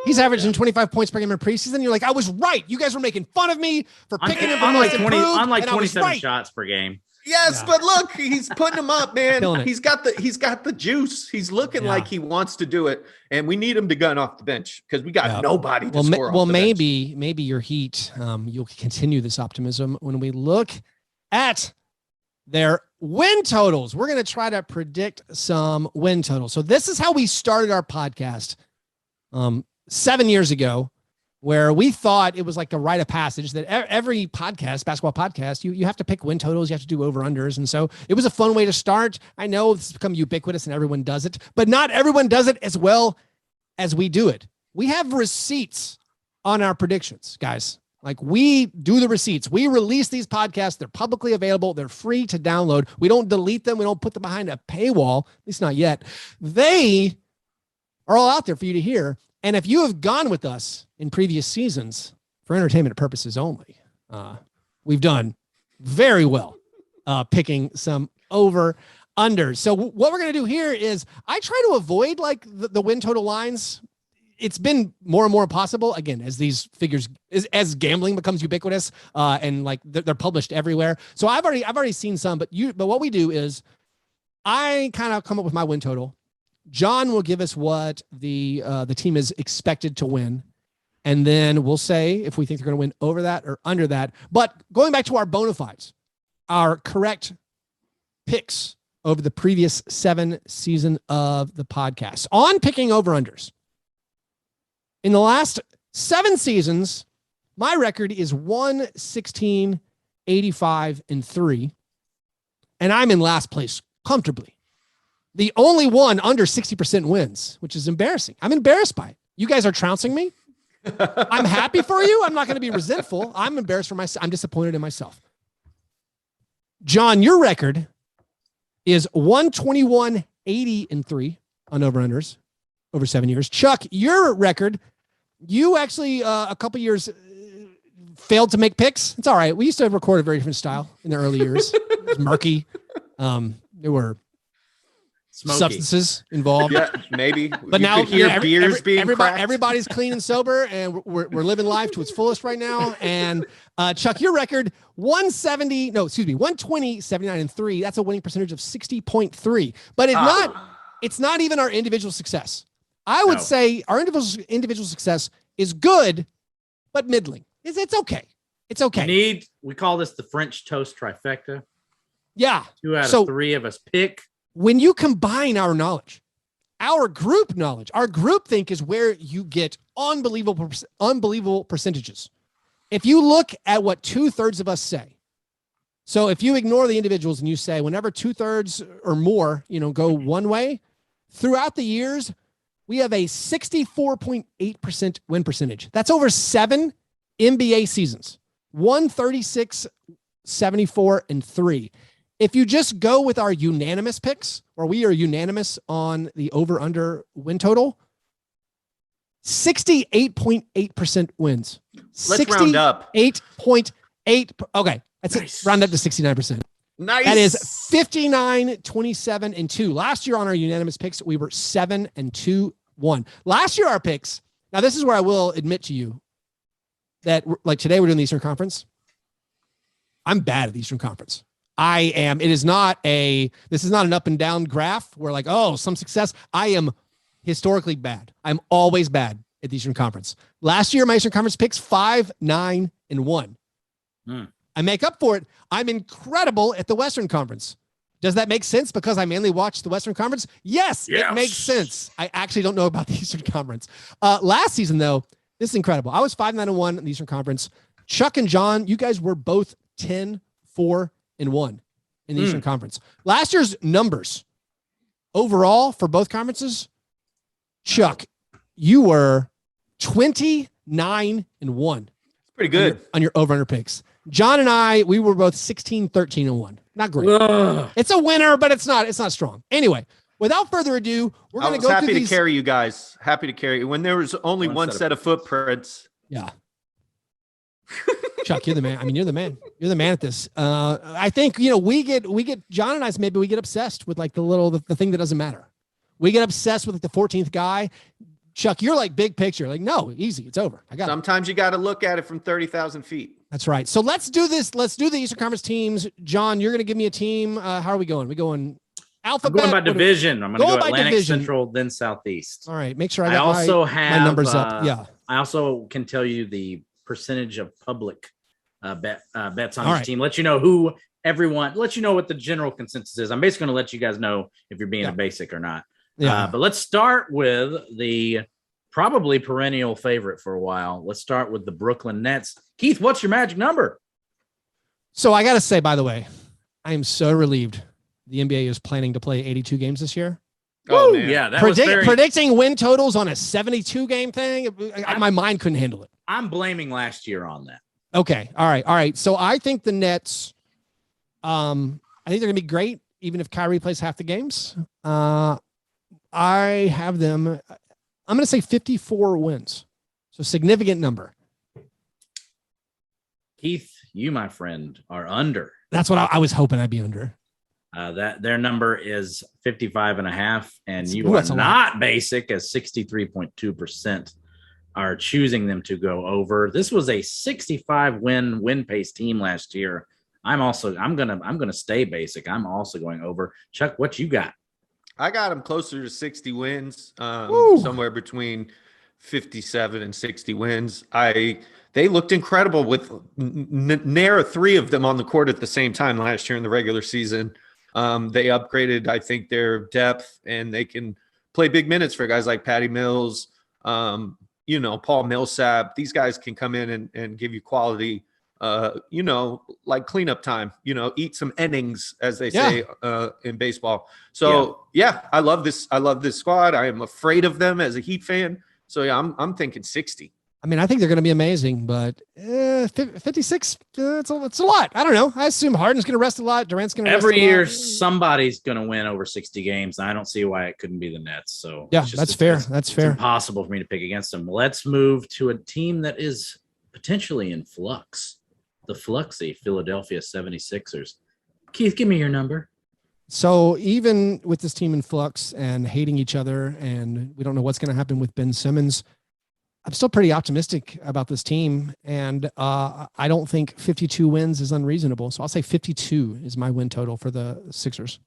He's averaging 25 points per game in preseason. You're like, I was right. You guys were making fun of me for picking him on like 27 shots per game. Yes, but look, he's putting him up, man. He's got the juice. He's looking like he wants to do it, and we need him to gun off the bench because we got nobody to score. Well, maybe your Heat, you'll continue this optimism when we look at their win totals. We're going to try to predict some win totals. So this is how we started our podcast 7 years ago, where we thought it was like a rite of passage that every basketball podcast, you have to pick win totals, you have to do over-unders. And so it was a fun way to start. I know it's become ubiquitous and everyone does it, but not everyone does it as well as we do it. We have receipts on our predictions, guys. Like, we do the receipts. We release these podcasts. They're publicly available. They're free to download. We don't delete them. We don't put them behind a paywall, at least not yet. They are all out there for you to hear. And if you have gone with us in previous seasons for entertainment purposes only, we've done very well picking some over-unders. So what we're going to do here is I try to avoid like the win total lines. It's been more and more impossible, again, as these figures, as gambling becomes ubiquitous and like they're published everywhere. So I've already seen some, but what we do is I kind of come up with my win total. John will give us what the team is expected to win. And then we'll say if we think they're going to win over that or under that. But going back to our bona fides, our correct picks over the previous 7 seasons of the podcast on picking over-unders. In the last 7 seasons, my record is 116, 85, and 3. And I'm in last place comfortably. The only one under 60% wins, which is embarrassing. I'm embarrassed by it. You guys are trouncing me. I'm happy for you. I'm not going to be resentful. I'm embarrassed for myself. I'm disappointed in myself. John, your record is 121, 80, and 3 on over-unders over 7 years. Chuck, your record, you actually a couple years failed to make picks. It's all right. We used to record a very different style in the early years. It was murky. There were smoky substances involved. Yeah, maybe. But now beers being cracked. Everybody's clean and sober, and we're living life to its fullest right now. And Chuck, your record 120, 79, and 3. That's a winning percentage of 60.3. But it's not even our individual success. I would say our individual success is good, but middling. It's okay. It's okay. We call this the French toast trifecta. Yeah. 2 out of 3 of us pick. When you combine our knowledge, our group knowledge, our group think is where you get unbelievable percentages. If you look at what 2/3 of us say, So if you ignore the individuals and you say whenever 2/3 or more, go one way, throughout the years, we have a 64.8% win percentage. That's over 7 NBA seasons. 136, 74, and 3. If you just go with our unanimous picks, or we are unanimous on the over-under win total, 68.8% wins. Let's round up. 8.8. Okay. That's nice. It. Round up to 69%. Nice. That is 59, 27, and 2. Last year on our unanimous picks, we were 7 and 2, 1. Last year, our picks. Now, this is where I will admit to you that, like today, we're doing the Eastern Conference. I'm bad at the Eastern Conference. I am. This is not an up and down graph where like, oh, some success. I am historically bad. I'm always bad at the Eastern Conference. Last year, my Eastern Conference picks 5, 9, and 1. I make up for it. I'm incredible at the Western Conference. Does that make sense because I mainly watch the Western Conference? Yes, it makes sense. I actually don't know about the Eastern Conference. Last season, though, this is incredible. I was 5, 9, and 1 in the Eastern Conference. Chuck and John, you guys were both 10, 4, and 1 in the Eastern Conference. Last year's numbers overall for both conferences, Chuck, you were 29 and 1. Pretty good on your over-under picks. John and I, we were both 16, 13, and 1. Not great. Ugh. It's a winner, but it's not strong. Anyway, without further ado, we're going to go happy to carry you guys. Happy to carry you. When there was only one set of footprints. Yeah. Chuck, you're the man. I mean, you're the man. You're the man at this. I think, we get John and I, maybe we get obsessed with like the thing that doesn't matter. We get obsessed with like the 14th guy. Chuck, you're like big picture. Like, no, easy. It's over. I got it. Sometimes you got to look at it from 30,000 feet. That's right. So let's do this. Let's do the Eastern Conference teams. John, you're going to give me a team. How are we going? We going alphabet? I'm going by division. I'm going to go Atlantic, Central, then Southeast. All right. Make sure I got my numbers up. Yeah. I also can tell you the percentage of public bets on each team. Let you know let you know what the general consensus is. I'm basically going to let you guys know if you're being a basic or not. Yeah. But let's start with the probably perennial favorite for a while. Let's start with the Brooklyn Nets. Keith, what's your magic number? So I got to say, by the way, I am so relieved the NBA is planning to play 82 games this year. Oh, man. Yeah. Predicting win totals on a 72 game thing. My mind couldn't handle it. I'm blaming last year on that. Okay. All right. So I think the Nets, I think they're going to be great, even if Kyrie plays half the games. I have them. I'm going to say 54 wins. So significant number. Keith, you, my friend, are under. That's what I was hoping I'd be under. That their number is 55.5, and you are not basic, as 63.2% are choosing them to go over. This was a 65 win pace team last year. I'm gonna stay basic. I'm also going over. Chuck, what you got? I got them closer to 60 wins, somewhere between 57 and 60 wins. They looked incredible with near 3 of them on the court at the same time last year in the regular season. They upgraded, I think, their depth, and they can play big minutes for guys like Patty Mills, Paul Millsap. These guys can come in and give you quality, like cleanup time, eat some innings, as they say in baseball. So I love this. I love this squad. I am afraid of them as a Heat fan. So I'm thinking 60. I mean, I think they're going to be amazing, but 56, it's a lot. I don't know. I assume Harden's going to rest a lot. Durant's going to rest every year. Somebody's going to win over 60 games. I don't see why it couldn't be the Nets. So that's fair. That's fair. It's impossible for me to pick against them. Let's move to a team that is potentially in flux. The Fluxy Philadelphia 76ers. Keith, give me your number. So even with this team in flux and hating each other, and we don't know what's going to happen with Ben Simmons, I'm still pretty optimistic about this team. And I don't think 52 wins is unreasonable. So I'll say 52 is my win total for the Sixers.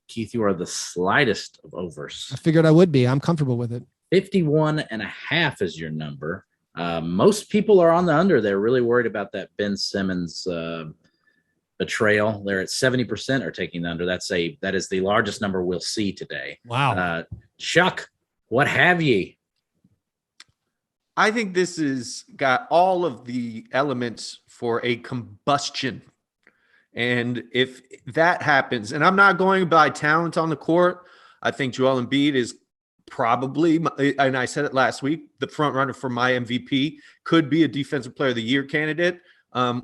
Keith, you are the slightest of overs. I figured I would be. I'm comfortable with it. 51.5 is your number. Most people are on the under. They're really worried about that Ben Simmons betrayal. They're at 70% are taking the under. That is the largest number we'll see today. Wow. Chuck, what have ye? I think this has got all of the elements for a combustion And if that happens, and I'm not going by talent on the court, I think Joel Embiid is probably, and I said it last week, the front runner for my MVP, could be a defensive player of the year candidate.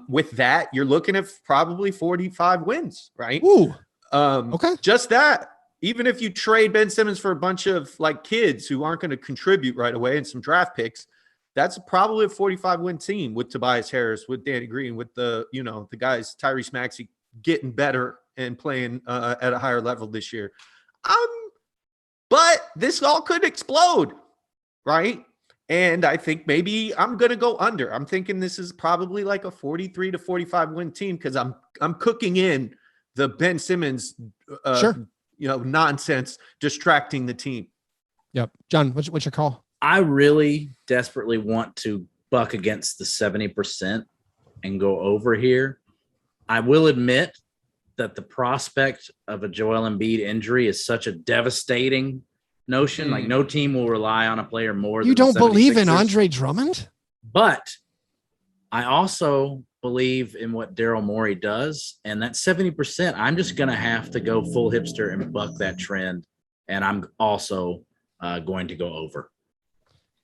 With that, you're looking at probably 45 wins, right? Ooh. Okay. Just that. Even if you trade Ben Simmons for a bunch of like kids who aren't going to contribute right away and some draft picks, that's probably a 45-win team with Tobias Harris, with Danny Green, with the guys, Tyrese Maxey getting better and playing at a higher level this year. But this all could explode, right? And I think maybe I'm going to go under. I'm thinking this is probably like a 43 to 45-win team because I'm cooking in the Ben Simmons nonsense distracting the team. Yep. John, what's your call? I really desperately want to buck against the 70% and go over here. I will admit that the prospect of a Joel Embiid injury is such a devastating notion. Like no team will rely on a player more than you don't the believe in 76ers. Andre Drummond? But I also believe in what Daryl Morey does. And that 70%, I'm just going to have to go full hipster and buck that trend. And I'm also going to go over.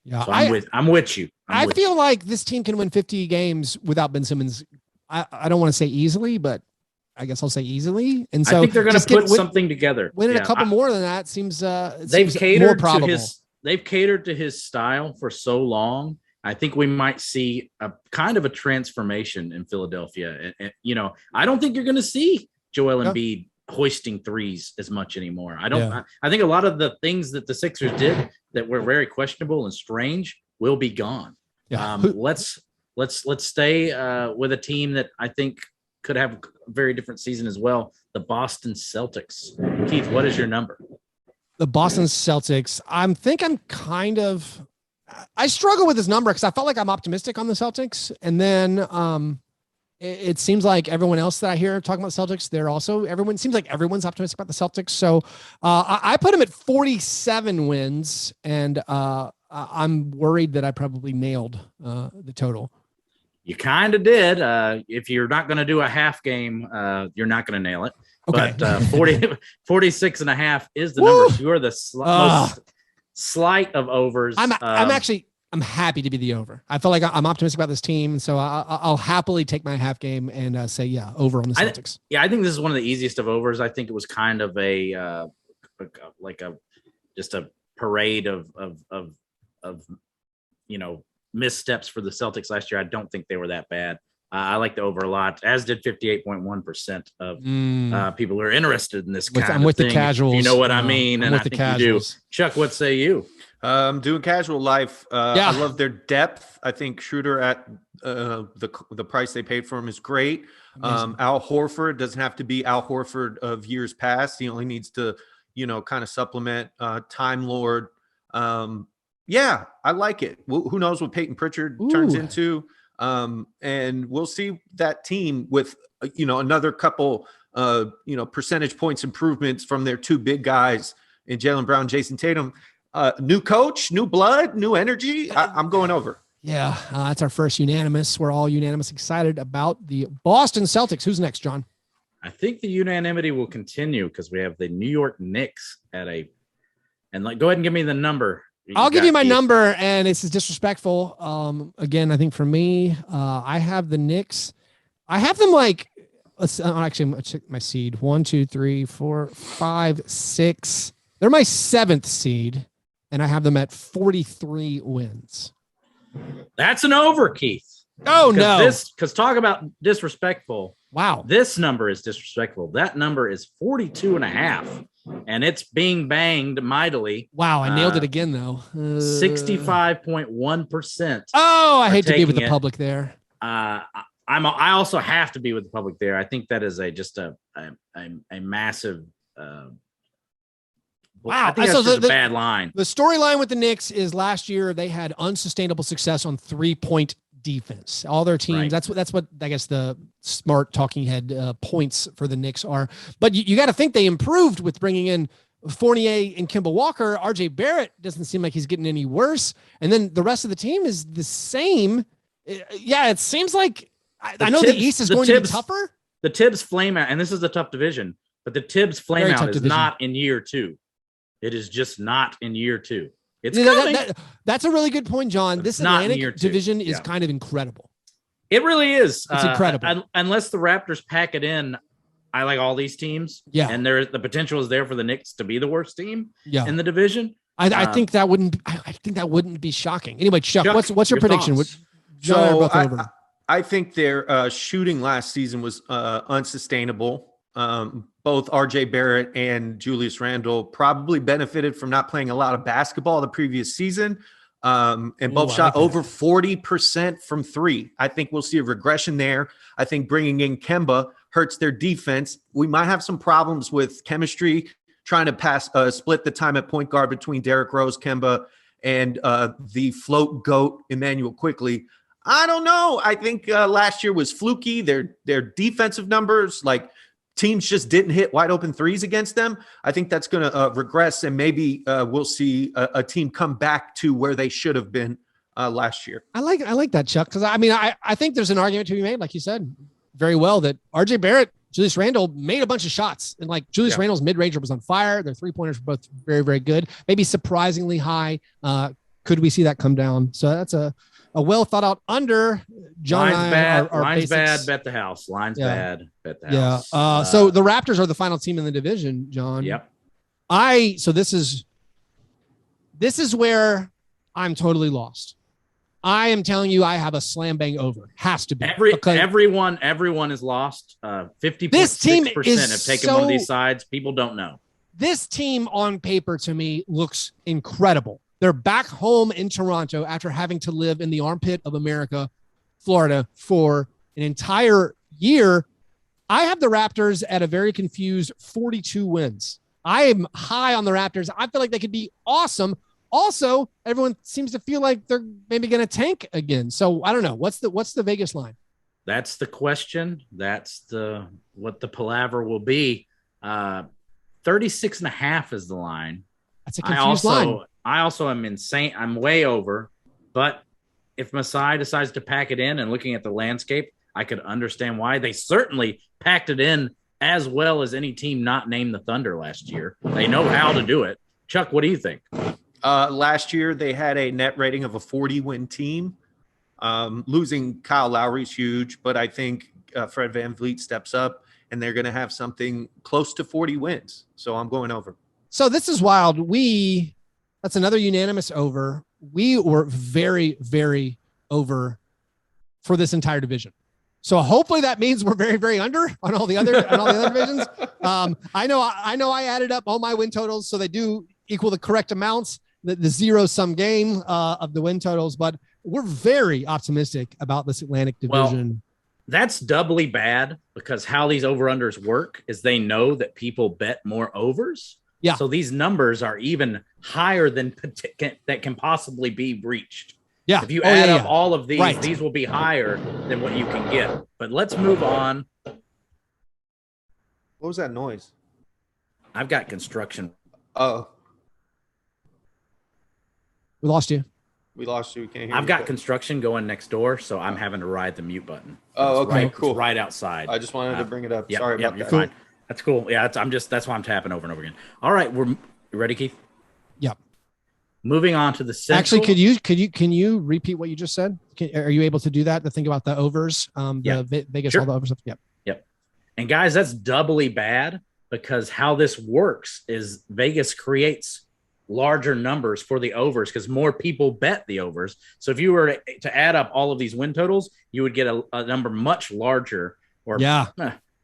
Yeah, so I'm with you. I feel like this team can win 50 games without Ben Simmons. I don't want to say easily, but I guess I'll say easily. And so I think they're going to put something together. Winning a couple more than that seems they've catered more probable. They've catered to his style for so long. I think we might see a kind of a transformation in Philadelphia. And I don't think you're going to see Joel Embiid hoisting threes as much anymore. I think a lot of the things that the Sixers did that were very questionable and strange will be gone. Yeah. Let's stay with a team that I think could have a very different season as well. The Boston Celtics. Keith, what is your number? The Boston Celtics. I struggle with this number because I felt like I'm optimistic on the Celtics. And then it seems like everyone else that I hear talking about the Celtics, everyone seems like everyone's optimistic about the Celtics. So I put them at 47 wins, and I'm worried that I probably nailed the total. You kind of did. If you're not going to do a half game, you're not going to nail it. Okay. But 46 and a half is the number. So you're the most slight of overs. I'm happy to be the over. I feel like I'm optimistic about this team. So I'll happily take my half game and say, over on the Celtics. I think this is one of the easiest of overs. I think it was kind of just a parade of missteps for the Celtics last year. I don't think they were that bad. I like the over a lot, as did 58.1% of people who are interested in this kind of thing. I'm with the casuals. You know what I mean? And I think you do. Chuck, what say you? Doing casual life. I love their depth. I think Schroeder at the price they paid for him is great. Al Horford doesn't have to be Al Horford of years past. He only needs to, kind of supplement Time Lord. I like it. Who knows what Peyton Pritchard turns into? And we'll see that team with, another couple, percentage points improvements from their two big guys in Jaylen Brown, Jason Tatum. New coach, new blood, new energy. I'm going over. Yeah, that's our first unanimous. We're all unanimous excited about the Boston Celtics. Who's next, John? I think the unanimity will continue because we have the New York Knicks go ahead and give me the number. I'll give you my number, and this is disrespectful. Again, I think for me, I have the Knicks. I have them I'm gonna check my seed. 1, 2, 3, 4, 5, 6. They're my 7th seed, and I have them at 43 wins. That's an over, Keith. Oh, no. Because talk about disrespectful. Wow. This number is disrespectful. That number is 42 and a half, and it's being banged mightily. Wow, I nailed it again, though. 65.1%. Oh, I hate to be with the public there. I also have to be with the public there. I think that is just a massive wow. I think that's just a bad line. The storyline with the Knicks is last year they had unsustainable success on 3-point defense. All their teams, right. That's what I guess the smart talking head points for the Knicks are. But you got to think they improved with bringing in Fournier and Kemba Walker. RJ Barrett doesn't seem like he's getting any worse. And then the rest of the team is the same. Yeah, it seems like I know the East is going to be tougher. the Tibbs flame out, and this is a tough division, but the Tibbs flame out is not in year 2. It is just not in year 2. It's coming. That's a really good point, John. This Atlantic division is kind of incredible. It really is. It's incredible. Unless the Raptors pack it in, I like all these teams. Yeah. And the potential is there for the Knicks to be the worst team in the division. I think that wouldn't be shocking. Anyway, Chuck, what's your prediction? I think their shooting last season was unsustainable. Both RJ Barrett and Julius Randle probably benefited from not playing a lot of basketball the previous season. And both shot over 40% from 3. I think we'll see a regression there. I think bringing in Kemba hurts their defense. We might have some problems with chemistry, trying to split the time at point guard between Derrick Rose, Kemba, and the float goat Emmanuel Quickley. I don't know. I think last year was fluky. Their defensive numbers, like teams just didn't hit wide open threes against them. I think that's going to regress, and maybe we'll see a team come back to where they should have been last year. I like that, Chuck, because I think there's an argument to be made, like you said very well, that RJ Barrett, Julius Randle made a bunch of shots, and like Julius Randle's mid-ranger was on fire. Their 3-pointers were both very, very good, maybe surprisingly high. Could we see that come down? So that's a well thought out under. John Line's bad. Line's basics. bad. Bet the house. Line's bad. Bet the house. Yeah. So the Raptors are the final team in the division, John. Yep. So this is where I'm totally lost. I am telling you, I have a slam bang over. Has to be. Everyone is lost. 50.6% have taken one of these sides. People don't know. This team on paper to me looks incredible. They're back home in Toronto after having to live in the armpit of America, Florida, for an entire year. I have the Raptors at a very confused 42 wins. I am high on the Raptors. I feel like they could be awesome. Also, everyone seems to feel like they're maybe going to tank again. So I don't know. What's the Vegas line? That's the question. That's what the palaver will be. 36.5 is the line. That's a confused line. I also am insane. I'm way over, but if Masai decides to pack it in and looking at the landscape, I could understand why. They certainly packed it in as well as any team not named the Thunder last year. They know how to do it. Chuck, what do you think? Last year, they had a net rating of a 40-win team. Losing Kyle Lowry is huge, but I think Fred VanVleet steps up, and they're going to have something close to 40 wins. So I'm going over. So this is wild. That's another unanimous over. We were very, very over for this entire division. So hopefully that means we're very, very under on all the other divisions. I know I added up all my win totals, so they do equal the correct amounts, the zero-sum game of the win totals, but we're very optimistic about this Atlantic division. Well, that's doubly bad because how these over-unders work is they know that people bet more overs. Yeah. So these numbers are even higher than that can possibly be reached. Yeah. If you add up all of these, these will be higher than what you can get. But let's move on. What was that noise? I've got construction. Oh. We lost you. We lost you. We can't hear I've got construction going next door, so I'm having to ride the mute button. Oh, okay, cool. It's right outside. I just wanted to bring it up. Sorry about you're that. Fine. That's cool. Yeah, that's why I'm tapping over and over again. All right, you ready, Keith? Yep. Moving on to the Central. Actually, can you repeat what you just said? Are you able to do that to think about the overs? Vegas, all the overs. Yep. And guys, that's doubly bad because how this works is Vegas creates larger numbers for the overs because more people bet the overs. So if you were to add up all of these win totals, you would get a number much larger, or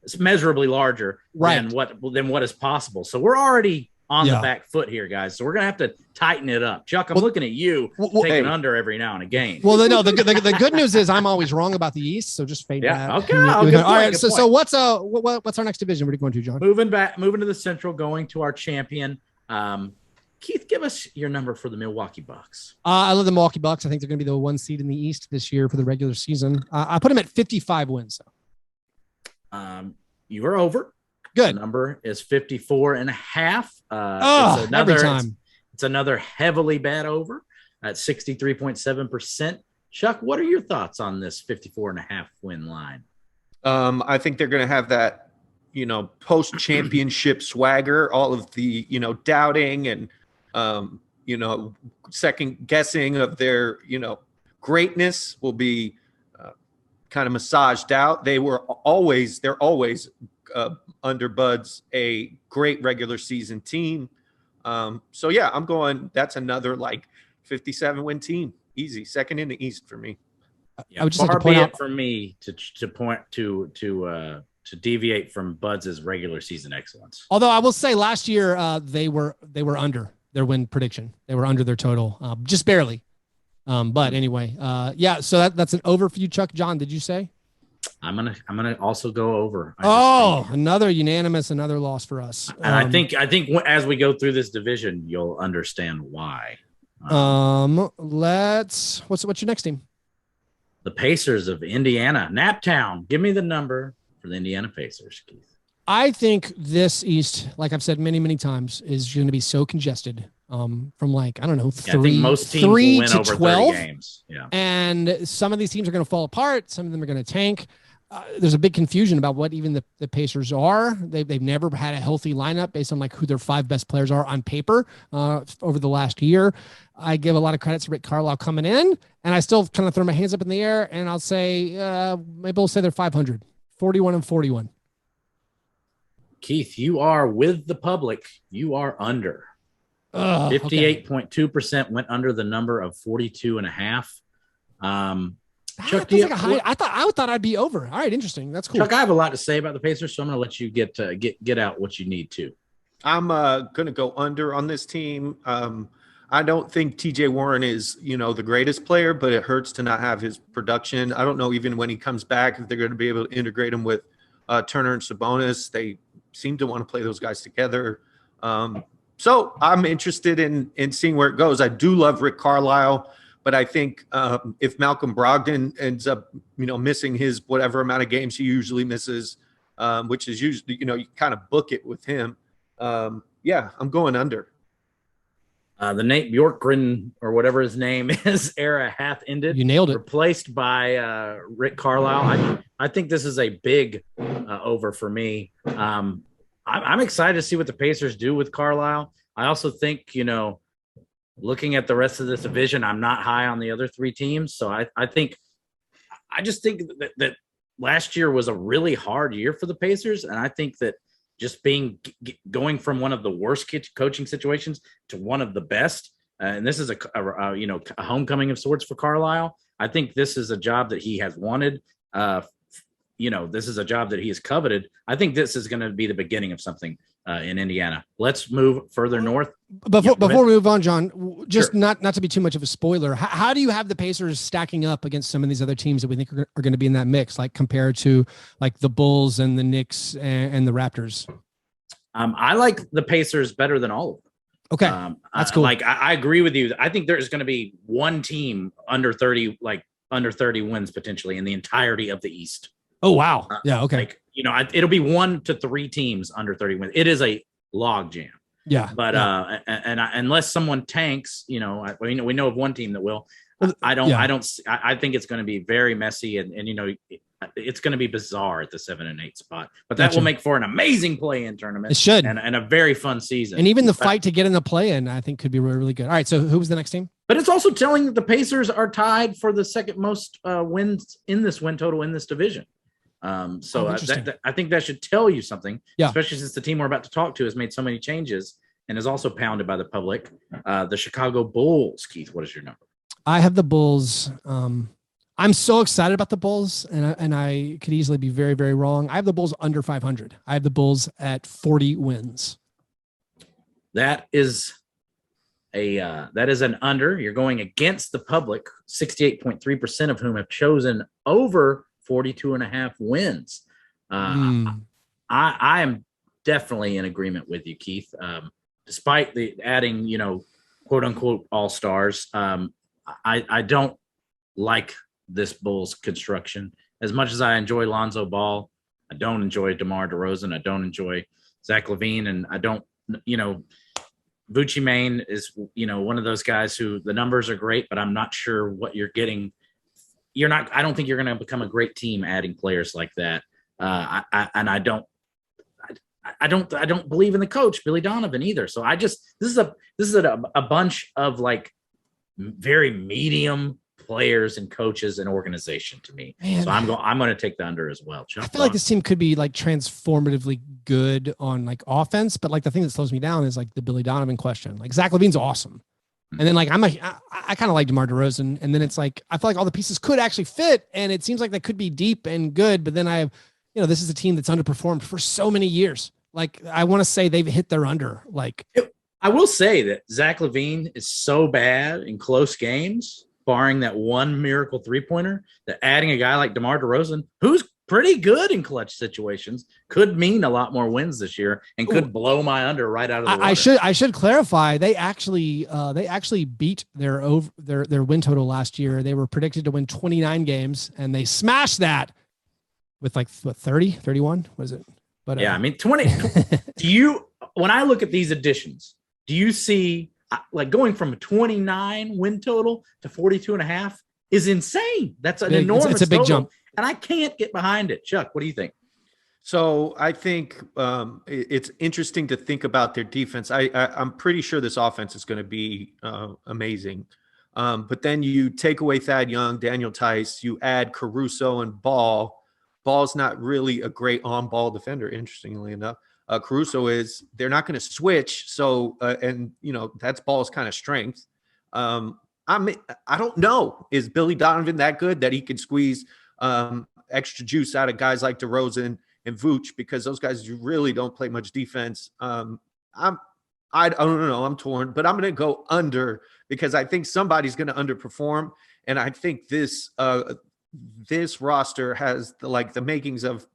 it's measurably larger than what is possible. So we're already on the back foot here, guys. So we're gonna have to tighten it up. Chuck, I'm looking at you taking under every now and again. Well, no, the good news is I'm always wrong about the East, so just fade that. Okay. All right. So what's our next division? Where are you going to, John? Moving to the Central, going to our champion. Keith, give us your number for the Milwaukee Bucks. I love the Milwaukee Bucks. I think they're going to be the 1 seed in the East this year for the regular season. I put them at 55 wins. You are over. Good. The number is 54.5. Every time. It's another heavily bad over at 63.7%. Chuck, what are your thoughts on this 54.5 win line? I think they're going to have that, post-championship swagger, all of the, doubting and, second guessing of their, greatness will be kind of massaged out. They're always under Bud's a great regular season team. So yeah, I'm going, that's another like 57 win team. Easy. Second in the East for me. Yeah, I would just like to point out for me to deviate from Bud's regular season excellence. Although I will say last year they were under their win prediction. They were under their total, just barely. But anyway, yeah. So that's an over for you, Chuck. John, did you say? I'm gonna also go over. Another unanimous, another loss for us. And I think as we go through this division, you'll understand why. What's your next team? The Pacers of Indiana, Naptown. Give me the number for the Indiana Pacers, Keith. I think this East, like I've said many, many times, is going to be so congested. From like, I don't know, I think most teams will win to over 12 games. Yeah. And some of these teams are going to fall apart. Some of them are going to tank. There's a big confusion about what even the Pacers are. They've never had a healthy lineup based on like who their 5 best players are on paper over the last year. I give a lot of credit to Rick Carlisle coming in, and I still kind of throw my hands up in the air, and I'll say maybe we'll say they're 500, 41-41. Keith, you are with the public. You are under. 58.2% went under the number of 42.5. Chuck, I thought I'd be over. All right, interesting. That's cool. Chuck, I have a lot to say about the Pacers, so I'm going to let you get out what you need to. I'm going to go under on this team. I don't think TJ Warren is, the greatest player, but it hurts to not have his production. I don't know even when he comes back if they're going to be able to integrate him with Turner and Sabonis. They seem to want to play those guys together. So I'm interested in seeing where it goes. I do love Rick Carlisle, but I think if Malcolm Brogdon ends up, missing his whatever amount of games he usually misses, which is usually, you kind of book it with him. Yeah, I'm going under. The Nate Bjorkgren or whatever his name is era hath ended. You nailed it. Replaced by Rick Carlisle. I think this is a big over for me. I'm excited to see what the Pacers do with Carlisle. I also think, looking at the rest of this division, I'm not high on the other 3 teams. So I just think that last year was a really hard year for the Pacers. And I think that just going from one of the worst coaching situations to one of the best, and this is a homecoming of sorts for Carlisle. I think this is a job that he has wanted. This is a job that he has coveted. I think this is going to be the beginning of something in Indiana. Let's move further north. Before we move on, John, just sure. not to be too much of a spoiler, how do you have the Pacers stacking up against some of these other teams that we think are going to be in that mix, like compared to like the Bulls and the Knicks and the Raptors? I like the Pacers better than all of them. Okay, that's cool. I agree with you. I think there's going to be one team under 30 wins potentially in the entirety of the East. Oh, wow. Yeah. Okay. It'll be 1 to 3 teams under 30 wins. It is a log jam. Yeah. But unless someone tanks, we know of one team that will. I think it's going to be very messy and it's going to be bizarre at the 7 and 8 spot. But that will make for an amazing play-in tournament. It should. And a very fun season. And even the fight to get in the play-in, I think, could be really, really good. All right. So who was the next team? But it's also telling that the Pacers are tied for the second most wins in this win total in this division. I think that should tell you something, especially since the team we're about to talk to has made so many changes and is also pounded by the public. The Chicago Bulls. Keith, what is your number? I have the Bulls. I'm so excited about the Bulls, and I could easily be very, very wrong. I have the Bulls under 500. I have the Bulls at 40 wins. That is an under. You're going against the public, 68.3% of whom have chosen over 42.5 wins. I am definitely in agreement with you, Keith. Despite the adding, quote unquote, all-stars, I don't like this Bulls construction as much as I enjoy Lonzo Ball. I don't enjoy DeMar DeRozan. I don't enjoy Zach LaVine, and I don't, Vucci Main is, one of those guys who the numbers are great, but I'm not sure what you're getting. I don't think you're going to become a great team adding players like that. I don't believe in the coach Billy Donovan either. So this is a bunch of like very medium players and coaches and organization to me. Man. So I'm going to take the under as well. I feel like this team could be like transformatively good on like offense, but like the thing that slows me down is like the Billy Donovan question. Like Zach LaVine's awesome. And then like I kind of like DeMar DeRozan, and then it's like I feel like all the pieces could actually fit, and it seems like they could be deep and good. But then this is a team that's underperformed for so many years. Like I want to say they've hit their under. Like I will say that Zach LaVine is so bad in close games, barring that one miracle 3-pointer, that adding a guy like DeMar DeRozan, who's pretty good in clutch situations, could mean a lot more wins this year and could blow my under right out of the water. I should clarify. They actually beat their win total last year. They were predicted to win 29 games, and they smashed that with like 30, 31. What is it? But yeah, I mean 20. When I look at these additions, do you see like going from a 29 win total to 42.5 is insane? That's an enormous. It's a big jump. And I can't get behind it. Chuck, what do you think? So I think it's interesting to think about their defense. I'm pretty sure this offense is going to be amazing. But then you take away Thad Young, Daniel Tice, you add Caruso and Ball. Ball's not really a great on-ball defender, interestingly enough. Caruso is. They're not going to switch. So, that's Ball's kind of strength. I don't know. Is Billy Donovan that good that he can squeeze extra juice out of guys like DeRozan and Vooch, because those guys really don't play much defense. I don't know. I'm torn, but I'm going to go under because I think somebody's going to underperform, and I think this roster has the makings of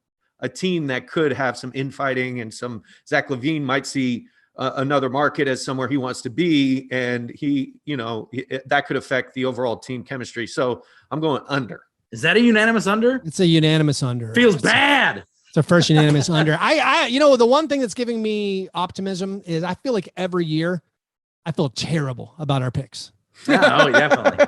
a team that could have some infighting, and some Zach LaVine might see another market as somewhere he wants to be, and that could affect the overall team chemistry. So I'm going under. Is that a unanimous under? It's a unanimous under. Feels bad. It's our first unanimous under. The one thing that's giving me optimism is I feel like every year I feel terrible about our picks. Oh, definitely.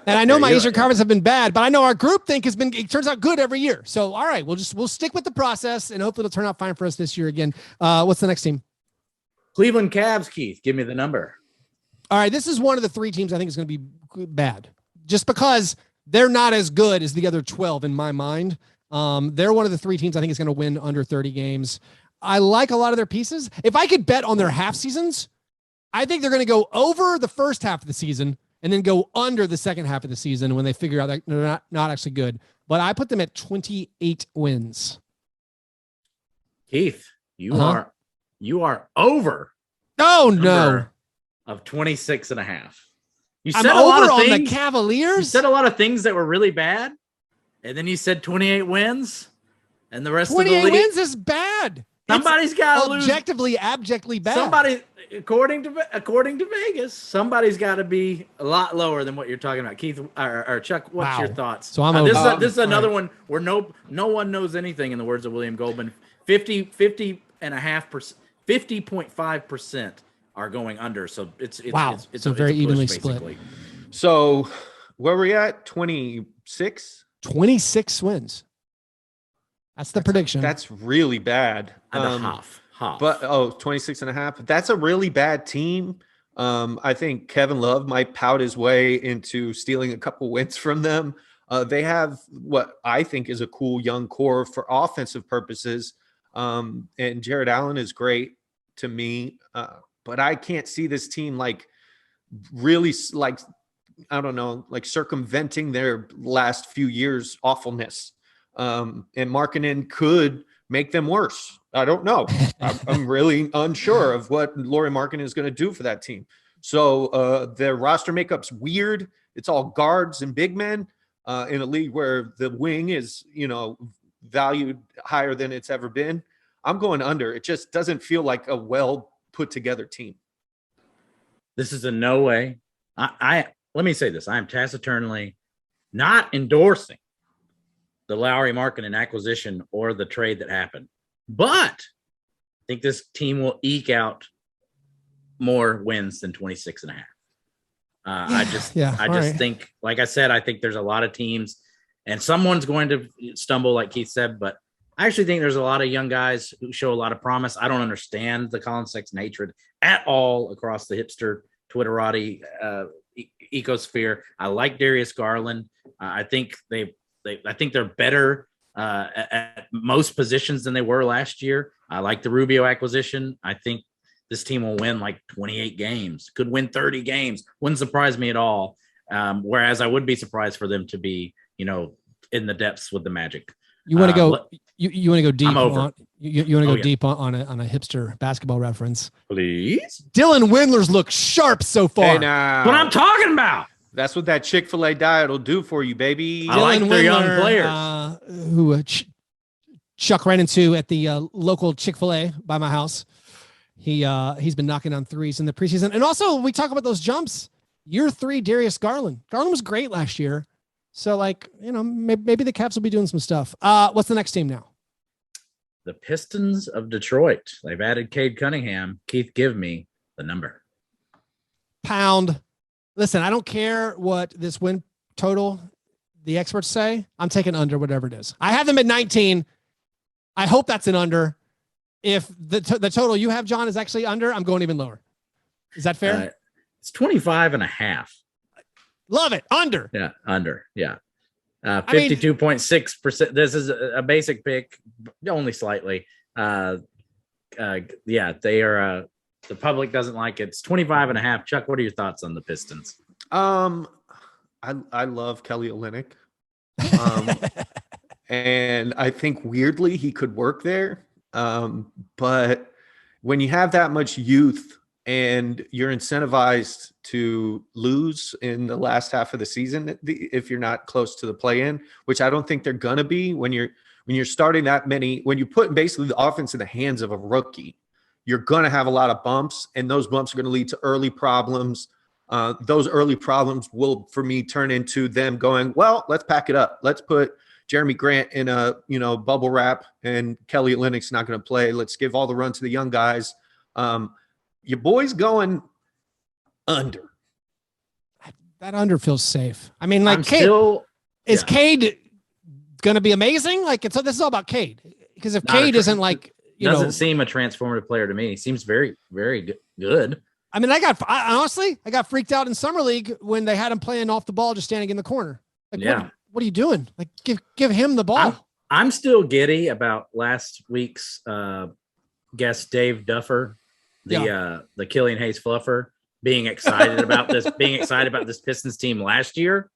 And I know my Eastern Conference have been bad, but I know our group think it turns out good every year. So, all right, we'll stick with the process, and hopefully it'll turn out fine for us this year again. What's the next team? Cleveland Cavs, Keith. Give me the number. All right, this is one of the three teams I think is going to be bad, just because they're not as good as the other 12 in my mind. They're one of the three teams I think is going to win under 30 games. I like a lot of their pieces. If I could bet on their half seasons, I think they're going to go over the first half of the season and then go under the second half of the season when they figure out that they're not actually good. But I put them at 28 wins. Keith, you are over. Oh, no. Of 26.5. You said a lot of things on the Cavaliers. You said a lot of things that were really bad, and then you said 28 wins, and the rest of the league. 28 wins is bad. Somebody's got to lose. Objectively, abjectly bad. Somebody, according to Vegas, somebody's got to be a lot lower than what you're talking about. Keith or Chuck, what's your thoughts? So I'm this is another one where no one knows anything, in the words of William Goldman. 50.5% are going under. So it's very evenly split. So where were we at? 26? 26 wins. That's the prediction. That's really bad. And half. But 26.5. That's a really bad team. I think Kevin Love might pout his way into stealing a couple wins from them. They have what I think is a cool young core for offensive purposes. And Jared Allen is great to me. But I can't see this team really circumventing their last few years' awfulness. And Markkanen could make them worse. I don't know. I'm really unsure of what Lauri Markkanen is going to do for that team. So their roster makeup's weird. It's all guards and big men in a league where the wing is, valued higher than it's ever been. I'm going under. It just doesn't feel like a well put together team. This is a no way. Let me say this. I am taciturnly not endorsing the Lauri Markkanen acquisition or the trade that happened, but I think this team will eke out more wins than 26.5. I just think, like I said, I think there's a lot of teams, and someone's going to stumble, like Keith said, but I actually think there's a lot of young guys who show a lot of promise. I don't understand the Colin Sexton hatred at all across the hipster Twitterati ecosphere. I like Darius Garland. I think I think they're better at most positions than they were last year. I like the Rubio acquisition. I think this team will win like 28 games, could win 30 games. Wouldn't surprise me at all. Whereas I would be surprised for them to be, in the depths with the Magic. You want to go? You want to go deep? I'm over. You want to go deep on a hipster basketball reference? Please. Dylan Windler's look sharp so far. Hey, now. What I'm talking about. That's what that Chick-fil-A diet will do for you, baby. I like their young players. Who Chuck ran into at the local Chick-fil-A by my house. He's been knocking on threes in the preseason. And also, we talk about those jumps. Year 3, Darius Garland. Garland was great last year. So, maybe the Caps will be doing some stuff. What's the next team now? The Pistons of Detroit. They've added Cade Cunningham. Keith, give me the number. Pound. Listen, I don't care what this win total the experts say. I'm taking under whatever it is. I have them at 19. I hope that's an under. If the total you have, John, is actually under, I'm going even lower. Is that fair? It's 25.5. Love it. Under. Yeah, under. Yeah. 52.6%. This is a basic pick, only slightly. Yeah, they are. The public doesn't like it. It's 25.5. Chuck, what are your thoughts on the Pistons? I love Kelly Olynyk. And I think weirdly he could work there. But when you have that much youth and you're incentivized to lose in the last half of the season, if you're not close to the play-in, which I don't think they're going to be when you're starting that many, when you put basically the offense in the hands of a rookie, you're going to have a lot of bumps, and those bumps are going to lead to early problems. Those early problems will, for me, turn into them going, well, let's pack it up. Let's put Jeremy Grant in a, bubble wrap, and Kelly Olynyk's not going to play. Let's give all the run to the young guys. Your boy's going under. That under feels safe. I mean, is Cade going to be amazing? This is all about Cade. Because if Cade isn't doesn't seem a transformative player to me. He seems very, very good. I mean, I honestly got freaked out in summer league when they had him playing off the ball, just standing in the corner. What are you doing? Give him the ball. I'm still giddy about last week's guest, Dave Duffer, the Killian Hayes fluffer, being excited about this Pistons team last year.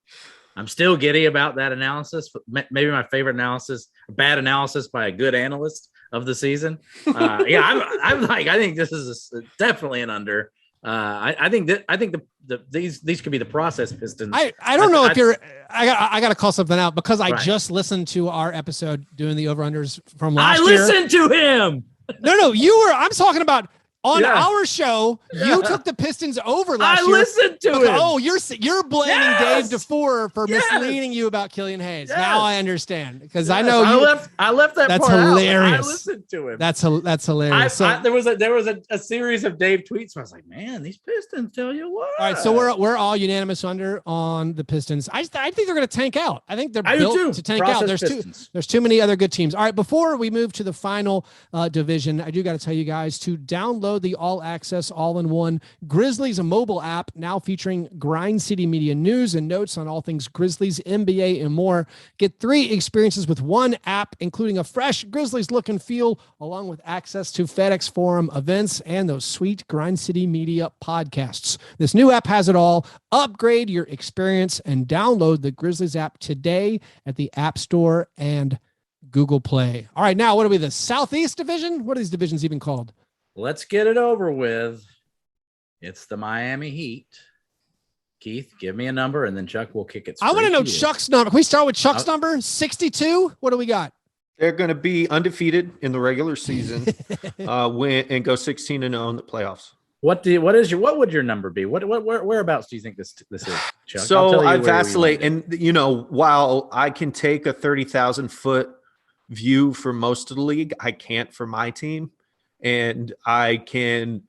I'm still giddy about that analysis. Maybe my favorite analysis, bad analysis by a good analyst of the season. I think this is definitely an under. I think these could be the process Pistons. I don't know if I got to call something out because I just listened to our episode doing the over-unders from last year. I listened to him. No, I'm talking about on our show. You took the Pistons over last year. I listened to him. Oh, you're blaming Dave DeFore for misleading you about Killian Hayes. Yes. Now I understand because I know I left that. That's part hilarious. Out. I listened to him. That's hilarious. There was a series of Dave tweets where I was like, man, these Pistons tell you what. All right, so we're all unanimous under on the Pistons. I think they're going to tank out. I think they're built to tank out. There's too many other good teams. All right, before we move to the final division, I do got to tell you guys to download the All Access All-in-One Grizzlies mobile app, now featuring Grind City Media news and notes on all things Grizzlies, NBA, and more. Get 3 experiences with one app, including a fresh Grizzlies look and feel, along with access to FedEx Forum events and those sweet Grind City Media podcasts. This new app has it all. Upgrade your experience and download the Grizzlies app today at the App Store and Google Play. All right, now what are we, the Southeast Division? What are these divisions even called? Let's get it over with. It's the Miami Heat. Keith, give me a number, and then Chuck will kick it. I want to know Chuck's number. Can we start with Chuck's number? 62? What do we got? They're going to be undefeated in the regular season, win and go 16-0 in the playoffs. What would your number be? Whereabouts do you think this is, Chuck? So I vacillate, and while I can take a 30,000-foot view for most of the league, I can't for my team. And I can,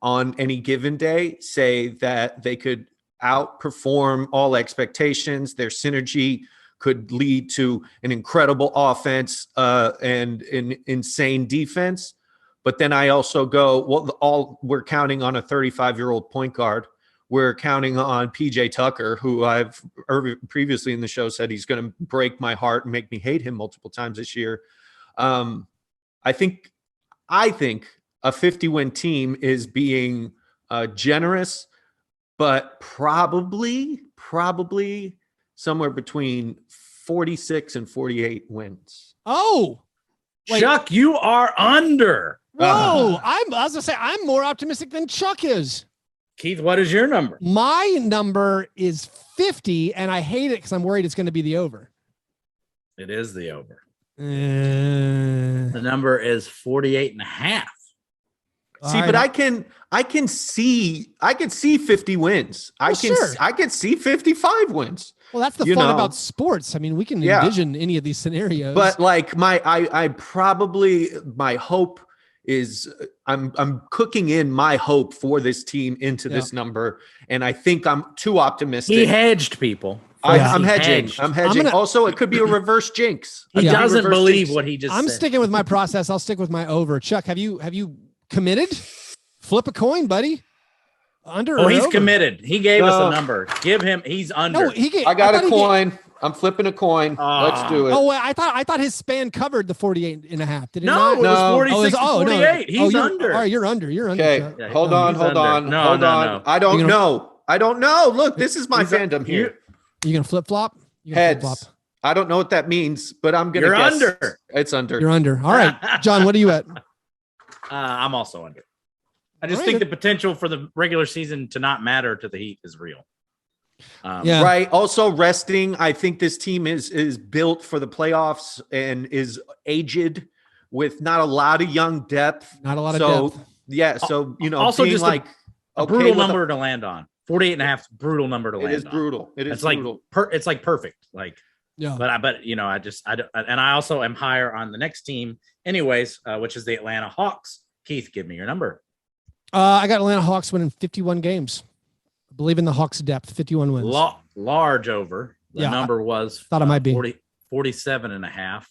on any given day, say that they could outperform all expectations. Their synergy could lead to an incredible offense and an insane defense. But then I also go, well, we're counting on a 35-year-old point guard. We're counting on PJ Tucker, who I've previously in the show said he's going to break my heart and make me hate him multiple times this year. I think a 50-win team is being generous, but probably somewhere between 46 and 48 wins. Oh, wait. Chuck, you are under. Whoa, I was gonna say I'm more optimistic than Chuck is. Keith, what is your number? My number is 50, and I hate it because I'm worried it's going to be the over. It is the over. The number is 48 and a half. See, but I can see 50 wins. I can see 55 wins. Well, that's the fun about sports. I mean, we can envision any of these scenarios. But like my hope is I'm cooking in my hope for this team into this number, and I think I'm too optimistic. He hedged people. I'm hedging. I'm hedging. Also, it could be a reverse jinx. He doesn't believe what he just said. I'm sticking with my process. I'll stick with my over. Chuck, have you committed? Flip a coin, buddy. Under. Oh, he's committed. He gave us a number. Give him. He's under. No, I got a coin. I'm flipping a coin. Let's do it. Oh, wait, I thought his span covered the 48 and a half. Did it not? No, it was 46 to 48. No. He's under. All right, you're under. Okay, yeah, hold on. No. I don't know. Look, this is my fandom here. You gonna flip flop? Heads. I don't know what that means, but I'm gonna guess. Under. It's under. You're under. All right, John, what are you at? I'm also under. I just think the potential for the regular season to not matter to the Heat is real. Right. Also resting. I think this team is built for the playoffs and is aged with not a lot of young depth. Not a lot of depth. Yeah. So, also being just like a brutal number to land on. 48 and a half brutal number to land on. It is brutal. It's brutal. It's like perfect. Like, yeah. But I also am higher on the next team anyways, which is the Atlanta Hawks. Keith, give me your number. I got Atlanta Hawks winning 51 games. I believe in the Hawks' depth, 51 wins. Large over. The number was thought it might be 47 and a half.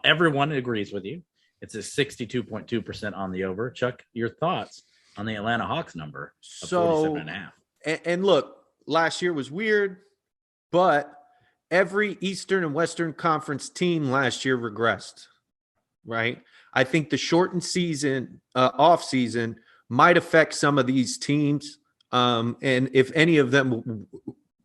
Everyone agrees with you. It's a 62.2% on the over. Chuck, your thoughts on the Atlanta Hawks number of 47 and a half? And look, last year was weird, but every Eastern and Western Conference team last year regressed, right? I think the shortened season, off season, might affect some of these teams. And if any of them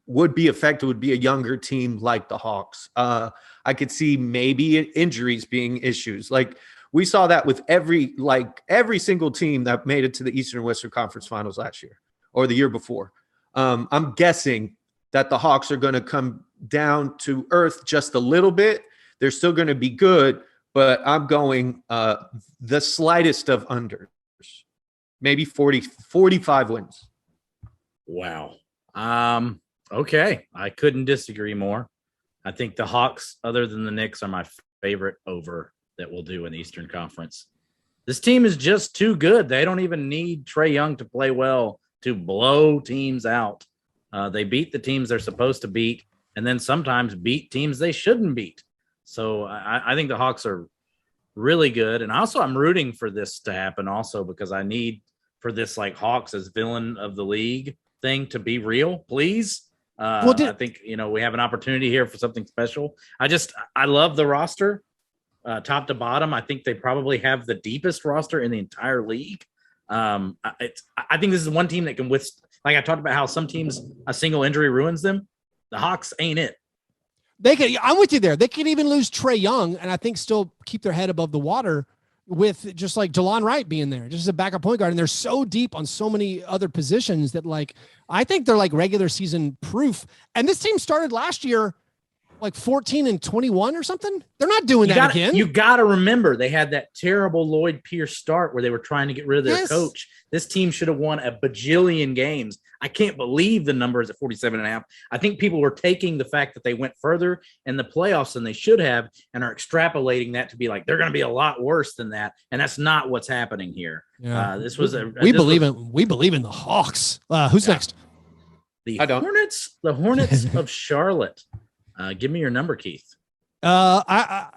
would be affected, would be a younger team like the Hawks. I could see maybe injuries being issues. Like we saw that with every single team that made it to the Eastern and Western Conference Finals last year or the year before. I'm guessing that the Hawks are going to come down to earth just a little bit. They're still going to be good, but I'm going the slightest of unders. Maybe 45 wins. Wow. Okay. I couldn't disagree more. I think the Hawks, other than the Knicks, are my favorite over that we'll do in the Eastern Conference. This team is just too good. They don't even need Trae Young to play well to blow teams out. They beat the teams they're supposed to beat, and then sometimes beat teams they shouldn't beat. So I think the Hawks are really good. And also I'm rooting for this to happen also because I need for this like Hawks as villain of the league thing to be real, please. I think, we have an opportunity here for something special. I love the roster top to bottom. I think they probably have the deepest roster in the entire league. I think this is one team that can like I talked about how some teams, a single injury ruins them. The Hawks ain't it. I'm with you there. They could even lose Trae Young and I think still keep their head above the water with just like DeLon Wright being there, just as a backup point guard. And they're so deep on so many other positions that I think they're like regular season proof. And this team started last year like 14-21 or something. They're not doing that again. You got to remember they had that terrible Lloyd Pierce start where they were trying to get rid of their coach. This team should have won a bajillion games. I can't believe the number is at 47 and a half. I think people were taking the fact that they went further in the playoffs than they should have and are extrapolating that to be like, they're going to be a lot worse than that. And that's not what's happening here. Yeah. We believe in the Hawks. Who's next? The Hornets of Charlotte. Give me your number, Keith. I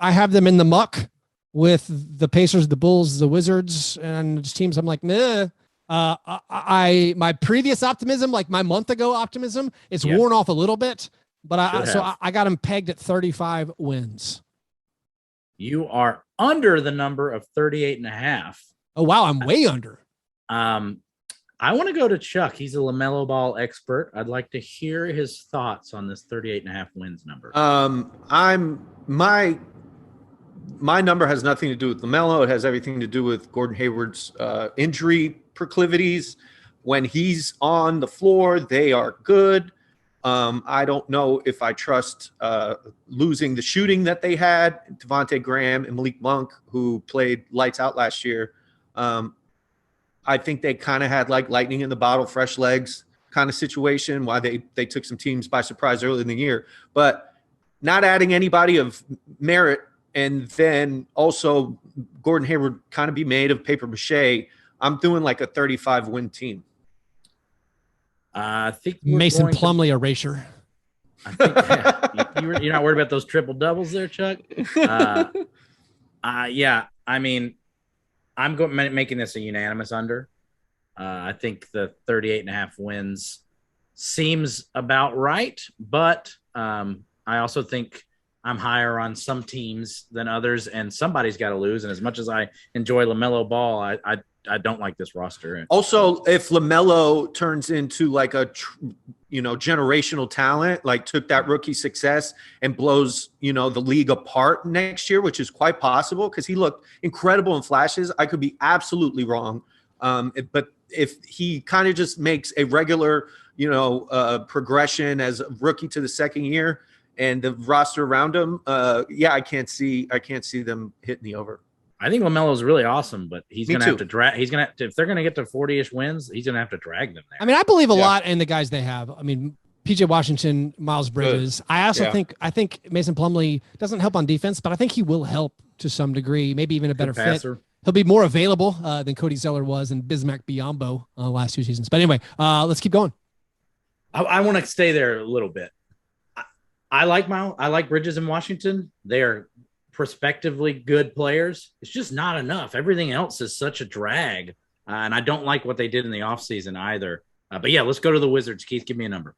have them in the muck with the Pacers, the Bulls, the Wizards, and just teams. I'm like, nah. My previous optimism, like my month ago optimism, it's worn off a little bit, but I got them pegged at 35 wins. You are under the number of 38.5. Oh, wow. I'm way under. I want to go to Chuck. He's a LaMelo Ball expert. I'd like to hear his thoughts on this 38.5 wins number. My number has nothing to do with LaMelo. It has everything to do with Gordon Hayward's injury proclivities. When he's on the floor, they are good. I don't know if I trust losing the shooting that they had, Devontae Graham and Malik Monk, who played lights out last year. I think they kind of had like lightning in the bottle, fresh legs kind of situation, why they took some teams by surprise early in the year. But not adding anybody of merit, and then also Gordon Hayward kind of be made of paper mache, I'm doing like a 35-win team. I think Mason Plumlee erasure. I think you're not worried about those triple doubles there, Chuck. Yeah. I mean, I'm making this a unanimous under. I think the 38.5 wins seems about right, but I also think I'm higher on some teams than others, and somebody's got to lose. And as much as I enjoy LaMelo Ball, I don't like this roster. Also, if LaMelo turns into like a generational talent, like took that rookie success and blows the league apart next year, which is quite possible because he looked incredible in flashes. I could be absolutely wrong, but if he kind of just makes a regular progression as a rookie to the second year and the roster around him, I can't see them hitting the over. I think LaMelo is really awesome, but he's going to have to drag. He's going to if they're going to get to 40-ish wins, he's going to have to drag them there. I mean, I believe a lot in the guys they have. I mean, PJ Washington, Miles Bridges. Good. I also think Mason Plumlee doesn't help on defense, but I think he will help to some degree, maybe even a better fit. He'll be more available than Cody Zeller was and Bismack Biyombo last 2 seasons. But anyway, let's keep going. I want to stay there a little bit. I like Bridges in Washington. They are prospectively good players. It's just not enough. Everything else is such a drag. And I don't like what they did in the offseason either. But yeah, let's go to the Wizards. Keith, give me a number.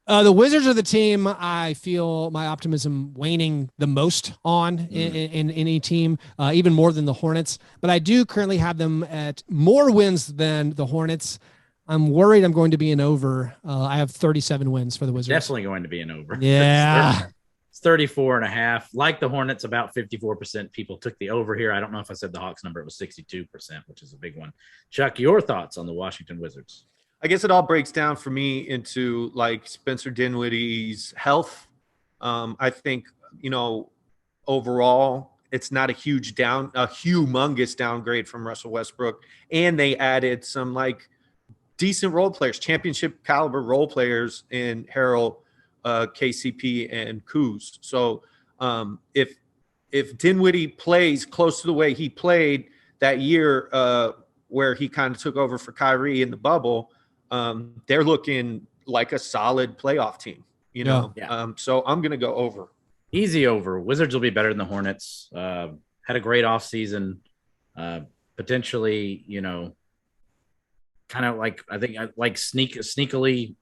The Wizards are the team I feel my optimism waning the most on in any team, even more than the Hornets. But I do currently have them at more wins than the Hornets. I'm worried I'm going to be an over. I have 37 wins for the Wizards. Definitely going to be an over. Yeah. It's 34.5. Like the Hornets, about 54% people took the over here. I don't know if I said the Hawks number. It was 62%, which is a big one. Chuck, your thoughts on the Washington Wizards? I guess it all breaks down for me into like Spencer Dinwiddie's health. I think, overall, it's not a humongous downgrade from Russell Westbrook. And they added some like decent role players, championship caliber role players in Harrell, KCP, and Kuz. So if Dinwiddie plays close to the way he played that year where he kind of took over for Kyrie in the bubble, they're looking like a solid playoff team, so I'm going to go over. Easy over. Wizards will be better than the Hornets. Had a great offseason. Potentially, kind of like, I think like sneakily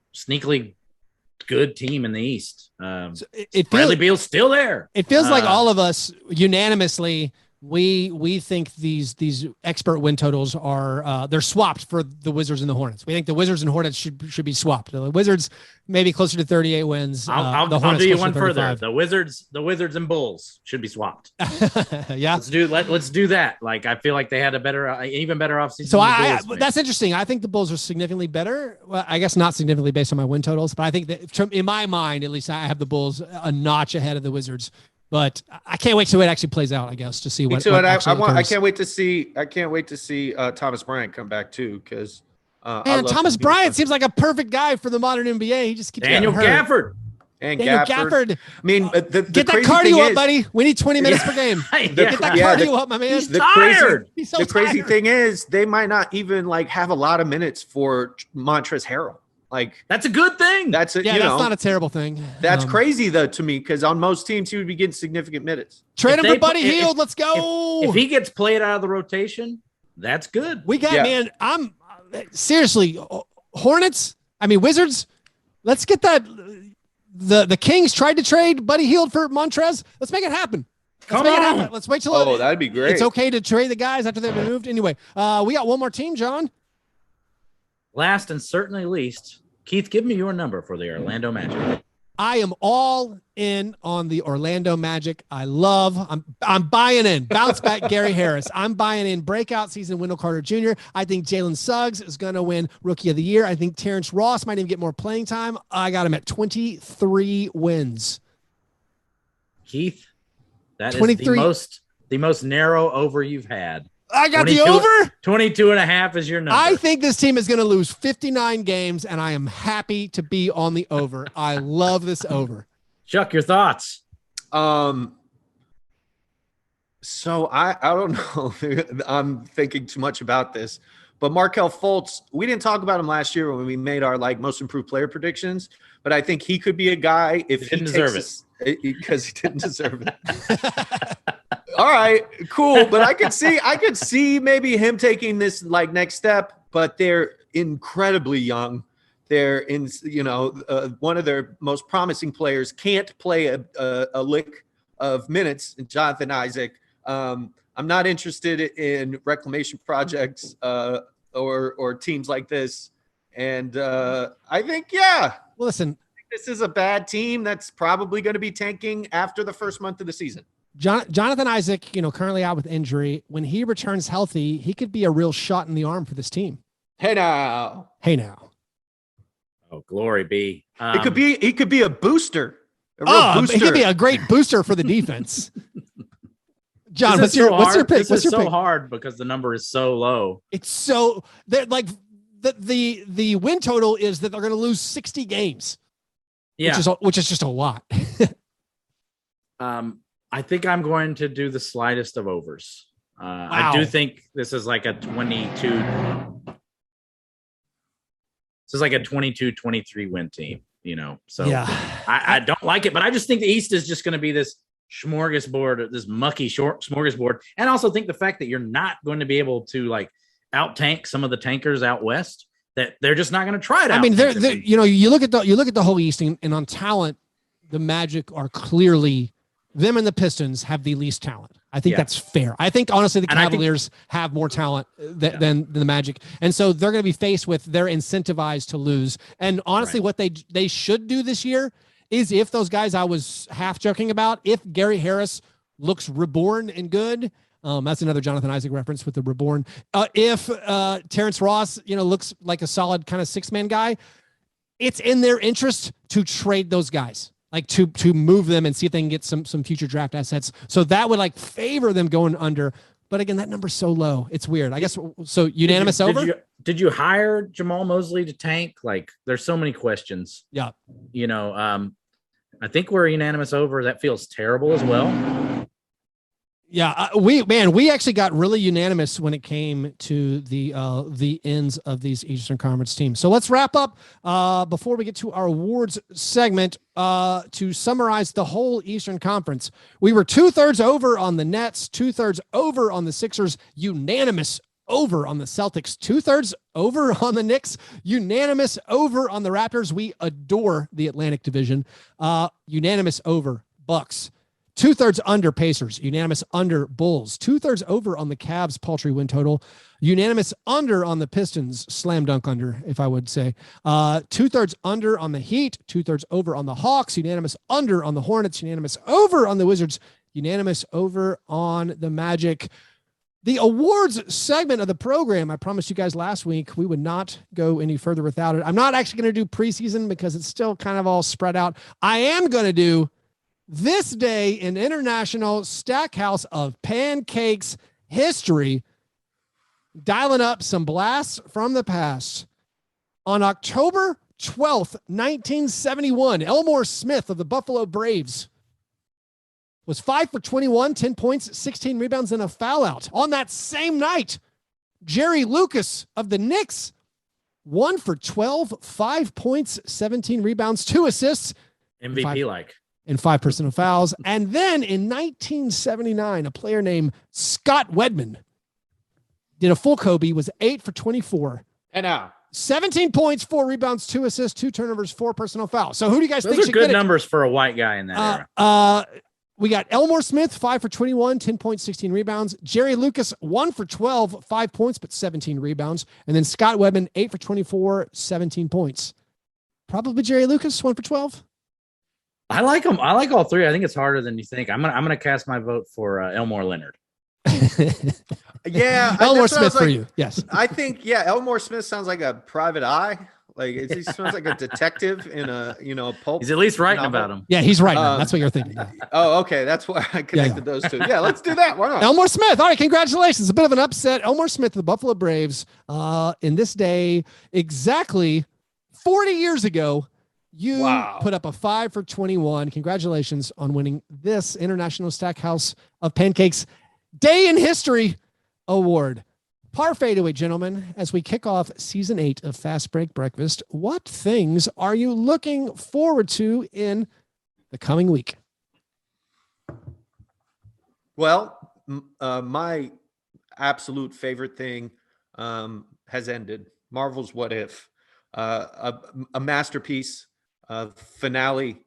good team in the East. Bradley Beal's still there. It feels like all of us unanimously, we think these expert win totals are they're swapped for the Wizards and the Hornets. We think the Wizards and Hornets should be swapped. The Wizards maybe closer to 38 wins. I'll do you one further. The Wizards and Bulls should be swapped. Yeah, let's do that. Like I feel like they had a even better offseason. So that's interesting. I think the Bulls are significantly better. Well, I guess not significantly based on my win totals, but I think that in my mind, at least, I have the Bulls a notch ahead of the Wizards. But I can't wait till it actually plays out, I guess, to see what. I can't wait to see Thomas Bryant come back too, because Thomas Bryant seems like a perfect guy for the modern NBA. He just keeps Daniel Gafford. I mean, get that cardio up, buddy. We need 20 minutes per game. Get that cardio up, my man. He's tired. He's so tired. Crazy thing is, they might not even like have a lot of minutes for Montrezl Harrell. Like that's a good thing. That's not a terrible thing. That's crazy though to me, because on most teams he would be getting significant minutes. Trade him for Buddy Hield. Let's go. If he gets played out of the rotation, that's good. We got man. I'm seriously Wizards. Let's get that. The Kings tried to trade Buddy Hield for Montrez. Let's make it happen. Let's wait till. That'd be great. It's okay to trade the guys after they've been moved. Anyway, we got one more team, John. Last and certainly least, Keith, give me your number for the Orlando Magic. I am all in on the Orlando Magic. I'm buying in. Bounce back Gary Harris. I'm buying in breakout season Wendell Carter Jr. I think Jalen Suggs is going to win Rookie of the Year. I think Terrence Ross might even get more playing time. I got him at 23 wins. Keith, that 23. Is the most narrow over you've had. I got the over. 22.5 is your number. I think this team is going to lose 59 games, and I am happy to be on the over. I love this over. Chuck, your thoughts? So I don't know. I'm thinking too much about this, but Markelle Fultz, we didn't talk about him last year when we made our most improved player predictions, but I think he could be a guy if he deserve it because he didn't deserve it. All right, cool. But I could see maybe him taking this next step, but they're incredibly young. They're in, one of their most promising players can't play a lick of minutes, Jonathan Isaac. I'm not interested in reclamation projects or teams like this. And I think, well, listen, this is a bad team that's probably going to be tanking after the first month of the season. Jonathan Isaac, currently out with injury. When he returns healthy, he could be a real shot in the arm for this team. Hey now. Oh, glory be. He could be a booster. He could be a great booster for the defense. John, what's your pick? This is so hard because the number is so low. It's so the win total is that they're going to lose 60 games. Yeah, which is just a lot. I think I'm going to do the slightest of overs. Wow. I do think this is like a 22. This is like a 22-23 win team, So yeah. I don't like it, but I just think the East is just going to be this smorgasbord, this mucky short smorgasbord, and also think the fact that you're not going to be able to out tank some of the tankers out west. That they're just not going to try it out. I mean, you look at the whole East, and on talent, the Magic are clearly. Them and the Pistons have the least talent. I think that's fair. I think honestly the Cavaliers have more talent than the Magic, and so they're going to be faced with they're incentivized to lose. And honestly, what they should do this year is if those guys I was half joking about, if Gary Harris looks reborn and good, that's another Jonathan Isaac reference with the reborn. If Terrence Ross looks like a solid kind of 6-man guy, it's in their interest to trade those guys. To move them and see if they can get some future draft assets. So that would favor them going under. But again, that number's so low. It's weird. I guess so. Unanimous over? Did you hire Jamal Mosley to tank? There's so many questions. Yeah. I think we're unanimous over. That feels terrible as well. Yeah, we actually got really unanimous when it came to the ends of these Eastern Conference teams. So let's wrap up before we get to our awards segment to summarize the whole Eastern Conference. We were 2/3 over on the Nets, 2/3 over on the Sixers, unanimous over on the Celtics, 2/3 over on the Knicks, unanimous over on the Raptors. We adore the Atlantic Division. Unanimous over Bucks. 2/3 under Pacers, unanimous under Bulls, 2/3 over on the Cavs paltry win total, unanimous under on the Pistons, slam dunk under, if I would say, 2/3 under on the Heat, 2/3 over on the Hawks, unanimous under on the Hornets, unanimous over on the Wizards, unanimous over on the Magic. The awards segment of the program, I promised you guys last week, we would not go any further without it. I'm not actually going to do preseason because it's still kind of all spread out. I am going to do this day in International Stackhouse of Pancakes history, dialing up some blasts from the past. On October 12th, 1971, Elmore Smith of the Buffalo Braves was 5 for 21, 10 points, 16 rebounds, and a foul out. On that same night, Jerry Lucas of the Knicks 1 for 12, 5 points, 17 rebounds, 2 assists. MVP-like. And 5 personal fouls. And then in 1979, a player named Scott Wedman did a full Kobe, was 8 for 24. And now 17 points, 4 rebounds, 2 assists, 2 turnovers, 4 personal fouls. So who do you guys think Those are should good get it? numbers for a white guy in that era. We got Elmore Smith, 5 for 21, 10 points, 16 rebounds. Jerry Lucas, 1 for 12, 5 points, but 17 rebounds. And then Scott Wedman, 8 for 24, 17 points. Probably Jerry Lucas, 1 for 12. I like them. I like all three. I think it's harder than you think. I'm gonna cast my vote for Elmore Leonard. Yeah, Elmore Smith for you. Yes, I think Elmore Smith sounds like a private eye. Like he sounds like a detective in a a pulp. He's at least writing novel. about him. Yeah, he's writing. That's what you're thinking. Yeah. Oh, okay, that's why I connected those two. Yeah, let's do that. Why not? Elmore Smith. All right, congratulations. A bit of an upset. Elmore Smith, the Buffalo Braves. In this day, exactly 40 years ago, you put up a 5 for 21. Congratulations on winning this International Stackhouse of Pancakes Day in History Award. Par fadeaway, gentlemen, as we kick off season 8 of Fast Break Breakfast, what things are you looking forward to in the coming week? Well, my absolute favorite thing has ended. Marvel's What If, a masterpiece, finale,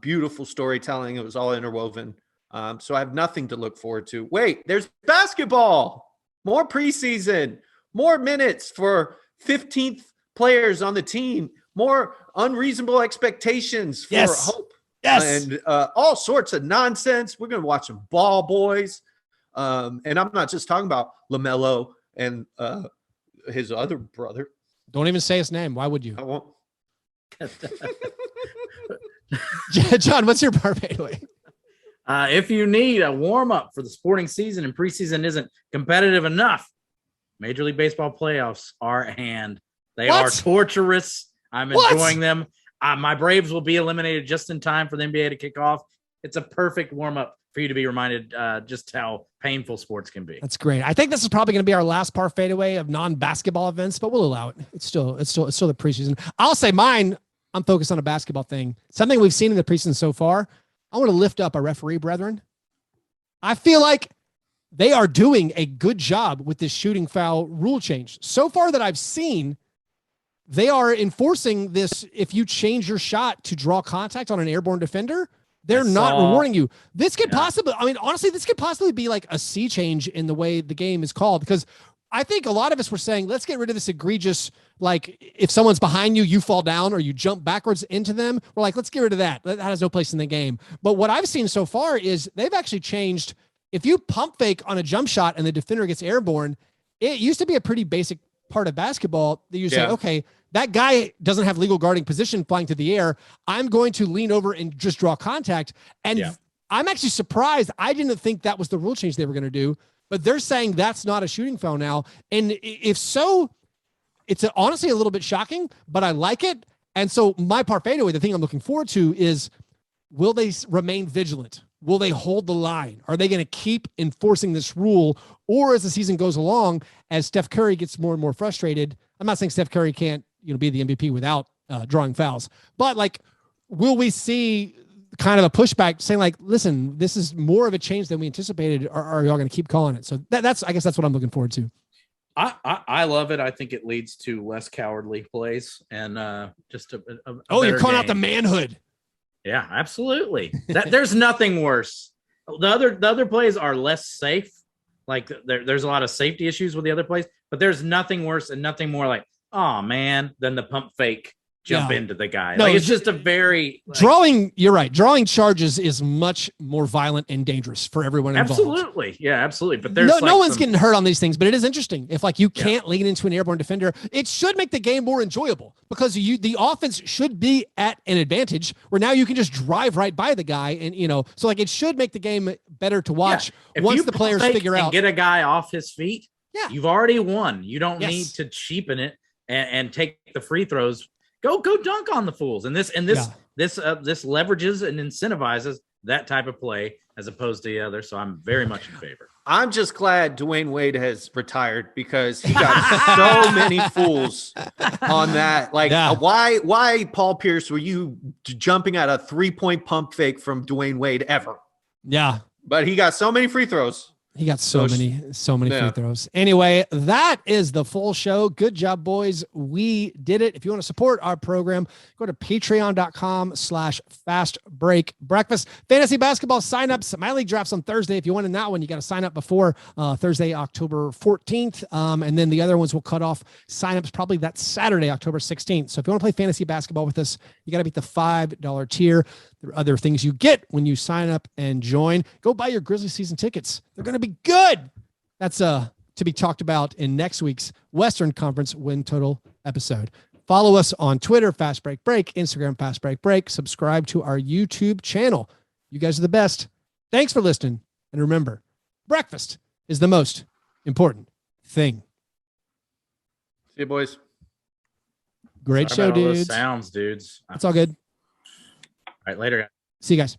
beautiful storytelling. It was all interwoven. So I have nothing to look forward to. Wait, there's basketball. More preseason, more minutes for 15th players on the team, more unreasonable expectations for hope. Yes. And all sorts of nonsense. We're going to watch some ball boys. And I'm not just talking about LaMelo and his other brother. Don't even say his name. Why would you? I won't. John, what's your par fadeaway? If you need a warm-up for the sporting season and preseason isn't competitive enough, Major League Baseball playoffs are at hand. They are torturous. I'm enjoying them. My Braves will be eliminated just in time for the NBA to kick off. It's a perfect warm-up for you to be reminded just how painful sports can be. That's great. I think this is probably going to be our last par fadeaway of non-basketball events, but we'll allow it. It's still the preseason. I'll say mine, I'm focused on a basketball thing. Something we've seen in the preseason so far. I want to lift up our referee brethren. I feel like they are doing a good job with this shooting foul rule change. So far that I've seen, they are enforcing this. If you change your shot to draw contact on an airborne defender, they're not rewarding you. This could possibly, honestly, this could possibly be like a sea change in the way the game is called, because I think a lot of us were saying, let's get rid of this egregious, like if someone's behind you, you fall down or you jump backwards into them. We're like, let's get rid of that. That has no place in the game. But what I've seen so far is they've actually changed. If you pump fake on a jump shot and the defender gets airborne, it used to be a pretty basic part of basketball that you say, okay, that guy doesn't have legal guarding position flying through the air. I'm going to lean over and just draw contact. And I'm actually surprised. I didn't think that was the rule change they were going to do. But they're saying that's not a shooting foul now. And if so, it's honestly a little bit shocking, but I like it. And so my par fadeaway, the thing I'm looking forward to is, will they remain vigilant? Will they hold the line? Are they going to keep enforcing this rule? Or as the season goes along, as Steph Curry gets more and more frustrated, I'm not saying Steph Curry can't be the MVP without drawing fouls, but like, will we see kind of a pushback saying like, listen, this is more of a change than we anticipated, or are y'all going to keep calling it? So that's, I guess that's what I'm looking forward to. I love it. I think it leads to less cowardly plays and just a you're calling out the manhood. Yeah, absolutely. There's nothing worse. The other plays are less safe. Like there's a lot of safety issues with the other plays, but there's nothing worse and nothing more like, oh man, than the pump fake jump into the guy. No, it's just a very drawing. You're right. Drawing charges is much more violent and dangerous for everyone involved. Absolutely. Yeah, absolutely. But there's no one's getting hurt on these things, but it is interesting. If like you can't lean into an airborne defender, it should make the game more enjoyable, because the offense should be at an advantage where now you can just drive right by the guy. And, so like it should make the game better to watch once the players figure out. Get a guy off his feet. Yeah. You've already won. You don't need to cheapen it and take the free throws. Go dunk on the fools. And this leverages and incentivizes that type of play as opposed to the other. So I'm very much in favor. I'm just glad Dwayne Wade has retired because he got so many fools on that. Like, why, Paul Pierce, were you jumping at a 3-point pump fake from Dwayne Wade ever? Yeah. But he got so many free throws. He got so many free throws. Anyway, that is the full show. Good job, boys. We did it. If you want to support our program, go to patreon.com/fastbreak breakfast. Fantasy basketball signups. My league drafts on Thursday. If you want in that one, you got to sign up before Thursday, October 14th. And then the other ones will cut off signups probably that Saturday, October 16th. So if you want to play fantasy basketball with us, you got to beat the $5 tier. There are other things you get when you sign up and join. Go buy your Grizzly season tickets. They're going to be good. That's to be talked about in next week's Western Conference win total episode. Follow us on Twitter, Fastbreak Break, Instagram, Fastbreak Break. Subscribe to our YouTube channel. You guys are the best. Thanks for listening. And remember, breakfast is the most important thing. See you, boys. Great show, dudes. Sounds, dudes. It's all good. All right, later. See you guys.